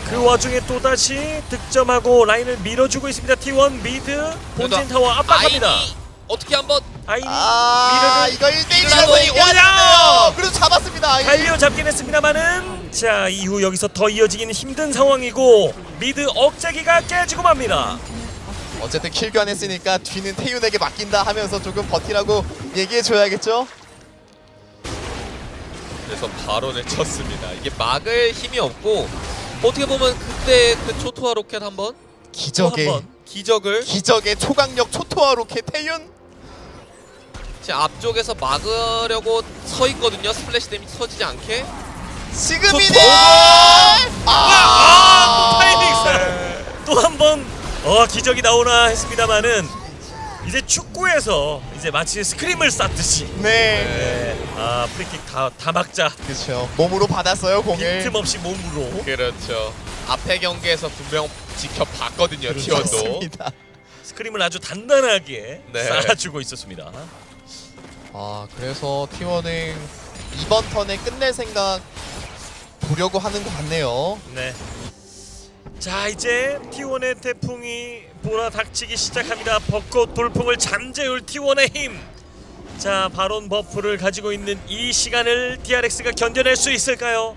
그 와중에 또다시 득점하고 라인을 밀어주고 있습니다. T1 미드 본진 타워 압박합니다. 아인이 어떻게 한번 아이니 아, 미르를 이거 1대1이라서 이라도 이겨야 되는데요. 그래서 잡았습니다. 아이니. 달려 잡긴 했습니다만은 자 이후 여기서 더 이어지기는 힘든 상황이고 미드 억제기가 깨지고 맙니다. 어쨌든 킬 교환했으니까 뒤는 태윤에게 맡긴다 하면서 조금 버티라고 얘기해줘야겠죠? 그래서 바론을 쳤습니다. 이게 막을 힘이 없고 어떻게 보면 그때 그 초토화 로켓 한번 기적의 기적을 초강력 초토화 로켓 태윤. 제 앞쪽에서 막으려고 서 있거든요. 스플래시 데미지 터지지 않게. 지금이네. 타이밍 또 한 번 기적이 나오나 했습니다만은 이제 축구에서 이제 마치 스크림을 쐈듯이 네. 프리킥 다 막자. 그렇죠. 몸으로 받았어요 공을. 빈틈없이 몸으로. 그렇죠. 앞에 경기에서 분명 지켜봤거든요. 그렇죠. 티원도. 맞습니다. 스크림을 아주 단단하게 네. 쌓아주고 있었습니다. 그래서 T1은 이번 턴에 끝낼 생각 보려고 하는 것 같네요. 네. 자 이제 T1의 태풍이 몰아닥치기 시작합니다. 벚꽃 돌풍을 잠재울 T1의 힘. 자 바론 버프를 가지고 있는 이 시간을 DRX가 견뎌낼 수 있을까요?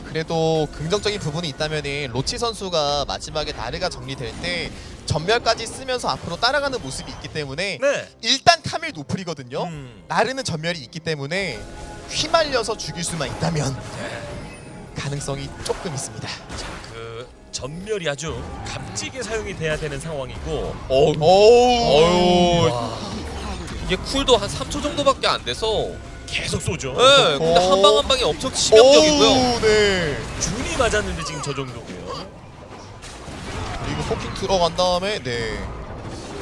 그래도 긍정적인 부분이 있다면은 로치 선수가 마지막에 나르가 정리될 때 전멸까지 쓰면서 앞으로 따라가는 모습이 있기 때문에 네. 일단 카밀 노플이거든요. 나르는 전멸이 있기 때문에 휘말려서 죽일 수만 있다면 가능성이 조금 있습니다. 그 전멸이 아주 값지게 사용이 돼야 되는 상황이고. 오. 이게 쿨도 한 3초 정도밖에 안 돼서 계속 쏘죠. 네, 근데 한 방 한 방이 엄청 치명적이고요. 오, 네. 준이 맞았는데 지금 저 정도고요. 그리고 포킹 들어간 다음에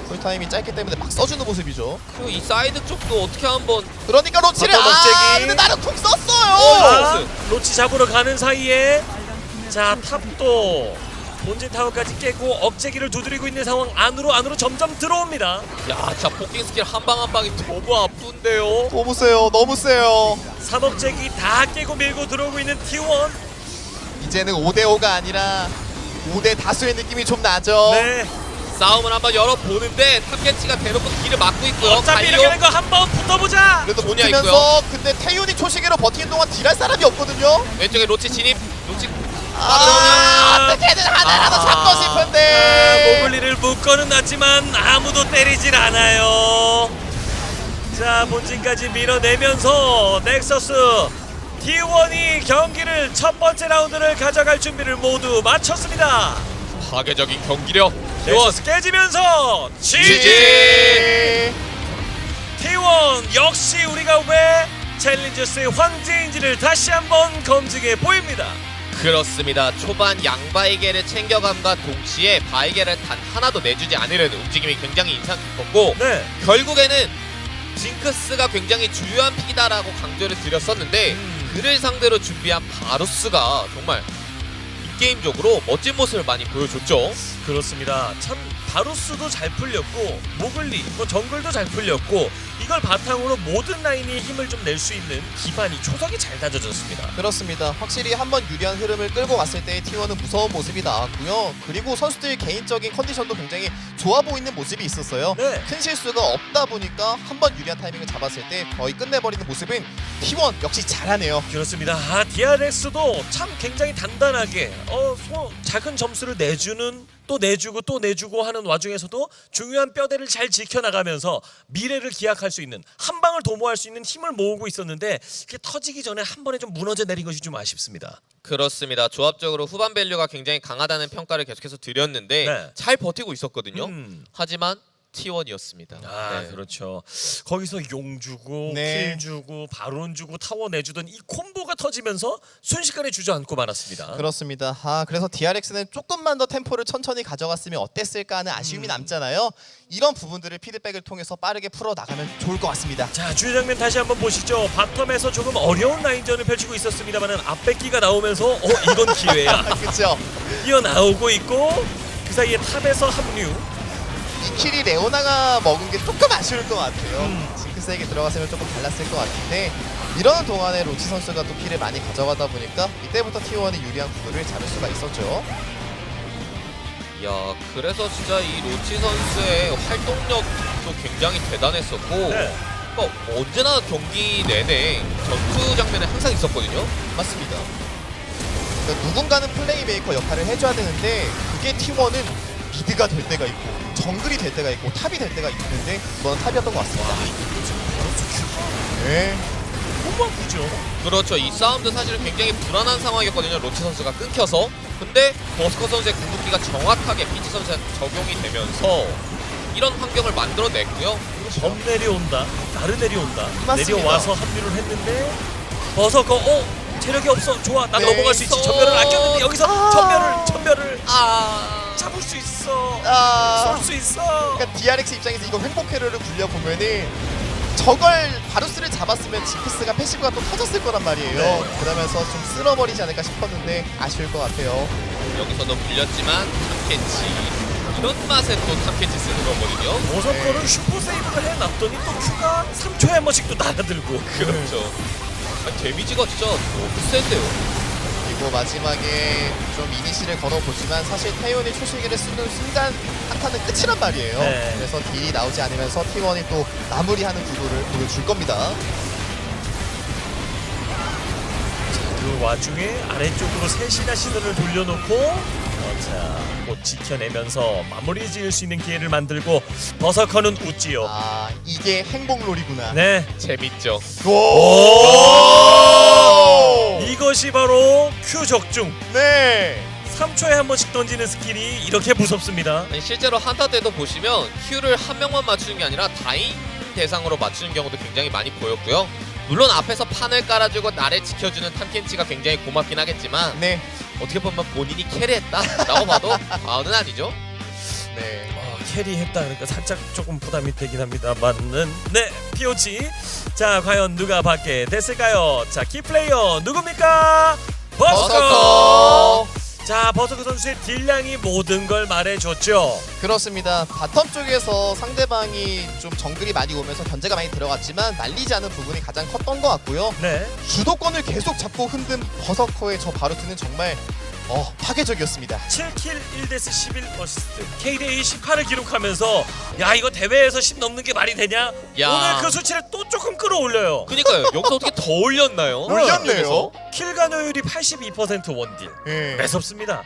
쿨타임이 짧기 때문에 막 써주는 모습이죠. 그리고 이 사이드 쪽도 어떻게 한번 그러니까 로치를 어떤 억제기? 근데 나는 쿵 썼어요. 로치 잡으러 가는 사이에 자 탑도 본진 타워까지 깨고 억제기를 두드리고 있는 상황. 안으로 점점 들어옵니다. 야, 진짜 포킹 스킬 한 방 한 방이 너무 아픈데요. 너무 세요. 너무 세요. 3억제기 다 깨고 밀고 들어오고 있는 T1. 이제는 5대5가 아니라 5대 다수의 느낌이 좀 나죠. 네. 싸움을 한번 열어보는데 탑캐치가 대놓고 길을 막고 있고요. 어차피 이렇게 되는 거 한번 붙어보자. 그래도 조냐 붙으면서 근데 태윤이 초시계로 버티는 동안 딜할 사람이 없거든요. 왼쪽에 로치 진입. 로치 어떻게든 하나라도 잡고 싶은데. 모글리를 묶어는 놨지만 아무도 때리질 않아요. 자 본진까지 밀어내면서 넥서스 T1이 경기를 첫 번째 라운드를 가져갈 준비를 모두 마쳤습니다. 파괴적인 경기력. 넥서스 깨지면서 GG. T1 역시 우리가 왜 챌린저스의 황제인지를 다시 한번 검증해 보입니다. 그렇습니다. 초반 양바이게를 챙겨감과 동시에 바이게를 단 하나도 내주지 않으려는 움직임이 굉장히 인상 깊었고 네. 결국에는 징크스가 굉장히 주요한 픽이다라고 강조를 드렸었는데 그를 상대로 준비한 바루스가 정말 게임적으로 멋진 모습을 많이 보여줬죠. 그렇습니다. 참 바루스도 잘 풀렸고 모글리, 정글도 잘 풀렸고 이걸 바탕으로 모든 라인이 힘을 좀 낼 수 있는 기반이 초석이 잘 다져졌습니다. 그렇습니다. 확실히 한번 유리한 흐름을 끌고 갔을 때 T1은 무서운 모습이 나왔고요. 그리고 선수들 개인적인 컨디션도 굉장히 좋아 보이는 모습이 있었어요. 네. 큰 실수가 없다 보니까 한번 유리한 타이밍을 잡았을 때 거의 끝내버리는 모습은 T1 역시 잘하네요. 그렇습니다. DRX도 참 굉장히 단단하게 작은 점수를 내주는 또 내주고 하는 와중에서도 중요한 뼈대를 잘 지켜나가면서 미래를 기약할 수 있는 한 방을 도모할 수 있는 힘을 모으고 있었는데 그게 터지기 전에 한 번에 좀 무너져 내린 것이 좀 아쉽습니다. 그렇습니다. 조합적으로 후반 밸류가 굉장히 강하다는 평가를 계속해서 드렸는데 네. 잘 버티고 있었거든요. 하지만 T1이었습니다. 네. 그렇죠. 거기서 용 주고 네. 킬 주고 바론 주고 타워 내주던 이 콤보가 터지면서 순식간에 주저앉고 말았습니다. 그렇습니다. 그래서 DRX는 조금만 더 템포를 천천히 가져갔으면 어땠을까 하는 아쉬움이 남잖아요. 이런 부분들을 피드백을 통해서 빠르게 풀어나가면 좋을 것 같습니다. 자 주요 장면 다시 한번 보시죠. 바텀에서 조금 어려운 라인전을 펼치고 있었습니다만은 앞뺏기가 나오면서 이건 기회야. 그렇죠. 뛰어나오고 있고 그 사이에 탑에서 합류. 이 킬이 레오나가 먹은 게 조금 아쉬울 것 같아요. 징크스에게 들어갔으면 조금 달랐을 것 같은데 이러는 동안에 로치 선수가 또 킬을 많이 가져가다 보니까 이때부터 T1이 유리한 구도를 잡을 수가 있었죠. 야, 그래서 진짜 이 로치 선수의 활동력도 굉장히 대단했었고 네. 그러니까 언제나 경기 내내 전투 장면에 항상 있었거든요. 맞습니다. 그러니까 누군가는 플레이메이커 역할을 해줘야 되는데 그게 T1은 미드가 될 때가 있고 정글이 될 때가 있고 탑이 될 때가 있는데 이번은 탑이었던 것 같습니다. 네. 너무 아프죠. 그렇죠. 이 싸움도 사실은 굉장히 불안한 상황이었거든요. 로치 선수가 끊겨서. 근데 버스커 선수의 궁극기가 정확하게 피치 선수에 적용이 되면서 이런 환경을 만들어냈고요. 범 내려온다. 나르 내려온다. 맞습니다. 내려와서 합류를 했는데 버서커 체력이 없어. 좋아. 나 네. 넘어갈 수 있지. 전멸을 아꼈는데 여기서 전멸을 잡을 수 있어. 쏠 수 있어. 그러니까 DRX 입장에서 이거 횡복 회로를 굴려보면은 저걸 바루스를 잡았으면 징크스가 패시브가 또 터졌을 거란 말이에요. 네. 그러면서 좀 쓸어버리지 않을까 싶었는데 아쉬울 것 같아요. 여기서도 물렸지만 탐켄치. 이런 맛에 또 탐켄치 쓰는 거거든요. 버서커는 슈퍼 세이브를 해놨더니 또 큐가 3초에 한 번씩 또 날아들고. 그렇죠. 데미지가 진짜 너무 센데요. 그리고 마지막에 좀 이니시를 걸어보지만 사실 태연이 초실기를 쓰는 순간 한타는 끝이란 말이에요. 네. 그래서 딜이 나오지 않으면서 T1이 또 마무리하는 구도를 보여줄 겁니다. 그 와중에 아래쪽으로 셋이나 시선을 돌려놓고 곧 지켜내면서 마무리 지을 수 있는 기회를 만들고 버서커는 웃지요. 아 이게 행복놀이구나. 네. 재밌죠. 이것이 바로 큐 적중. 네. 3초에 한 번씩 던지는 스킬이 이렇게 무섭습니다. 아니, 실제로 한타 때도 보시면 Q를 한 명만 맞추는 게 아니라 다인 대상으로 맞추는 경우도 굉장히 많이 보였고요. 물론 앞에서 판을 깔아주고 나를 지켜주는 탐켄치가 굉장히 고맙긴 하겠지만 네. 어떻게 보면 본인이 캐리했다라고 봐도 과언은 아니죠. 네. 캐리했다 그러니까 살짝 조금 부담이 되긴 합니다만은 네 POG 자 과연 누가 받게 됐을까요? 자 키플레이어 누굽니까? 버서커. 자 버서커 선수의 딜량이 모든 걸 말해줬죠. 그렇습니다. 바텀 쪽에서 상대방이 좀 정글이 많이 오면서 견제가 많이 들어갔지만 말리지 않은 부분이 가장 컸던 것 같고요. 네. 주도권을 계속 잡고 흔든 버서커의 저 바루트는 정말 파괴적이었습니다. 7킬 1데스 11어시스트 KD 18을 기록하면서 야 이거 대회에서 10 넘는 게 말이 되냐? 야. 오늘 그 수치를 또 조금 끌어올려요. 그러니까요. 여기서 어떻게 더 올렸나요? 올렸네요. 킬 간효율이 82% 원딜 예. 매섭습니다.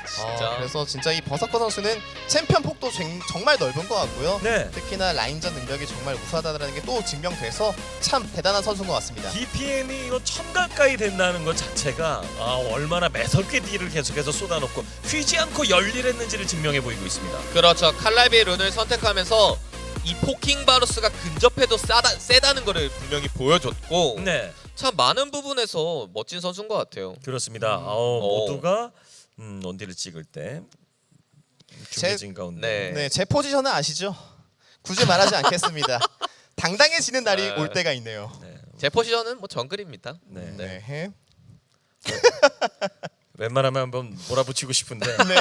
진짜. 그래서 진짜 이 버서커 선수는 챔피언 폭도 정말 넓은 것 같고요. 네. 특히나 라인전 능력이 정말 우수하다는 게 또 증명돼서 참 대단한 선수인 것 같습니다. DPM이 이거 1000 가까이 된다는 것 자체가 얼마나 매섭게 딜을 계속해서 쏟아놓고 휘지 않고 열일했는지를 증명해 보이고 있습니다. 그렇죠. 칼날비의 룬을 선택하면서 이 포킹 바루스가 근접해도 세다는 거를 분명히 보여줬고 네, 참 많은 부분에서 멋진 선수인 것 같아요. 그렇습니다. 모두가 원딜을 찍을 때 준비진 가운데 네. 네, 제 포지션은 아시죠? 굳이 말하지 않겠습니다. 당당해지는 날이 올 때가 있네요. 제 포지션은 뭐 정글입니다. 네. 네. 웬만하면 한번 몰아붙이고 싶은데 네.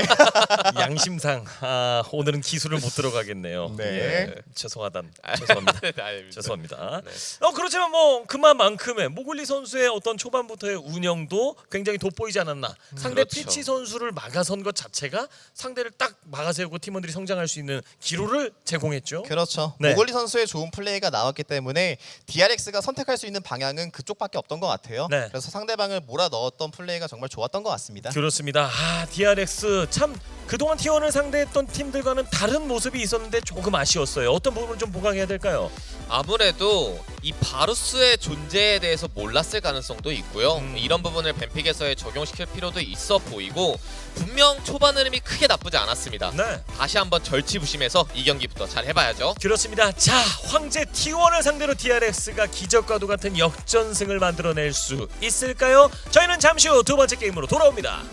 양심상 오늘은 기술을 못 들어가겠네요. 네. 예, 죄송합니다. 아닙니다. 죄송합니다. 네. 그렇지만 뭐 그만큼의 모글리 선수의 어떤 초반부터의 운영도 굉장히 돋보이지 않았나. 상대 그렇죠. 피치 선수를 막아선 것 자체가 상대를 딱 막아세우고 팀원들이 성장할 수 있는 기로를 제공했죠. 그렇죠. 네. 모글리 선수의 좋은 플레이가 나왔기 때문에 DRX가 선택할 수 있는 방향은 그쪽밖에 없던 것 같아요. 네. 그래서 상대방을 몰아 넣었던 플레이가 정말 좋았던 것 같습니다. 그렇습니다. DRX 참 그동안 T1을 상대했던 팀들과는 다른 모습이 있었는데 조금 아쉬웠어요. 어떤 부분을 좀 보강해야 될까요? 아무래도 이 바루스의 존재에 대해서 몰랐을 가능성도 있고요. 이런 부분을 뱀픽에서의 적용시킬 필요도 있어 보이고 분명 초반 흐름이 크게 나쁘지 않았습니다. 네. 다시 한번 절치부심해서 이 경기부터 잘 해봐야죠. 그렇습니다. 자, 황제 T1을 상대로 DRX가 기적과도 같은 역전승을 만들어낼 수 있을까요? 저희는 잠시 후 두 번째 게임으로 돌아옵니다.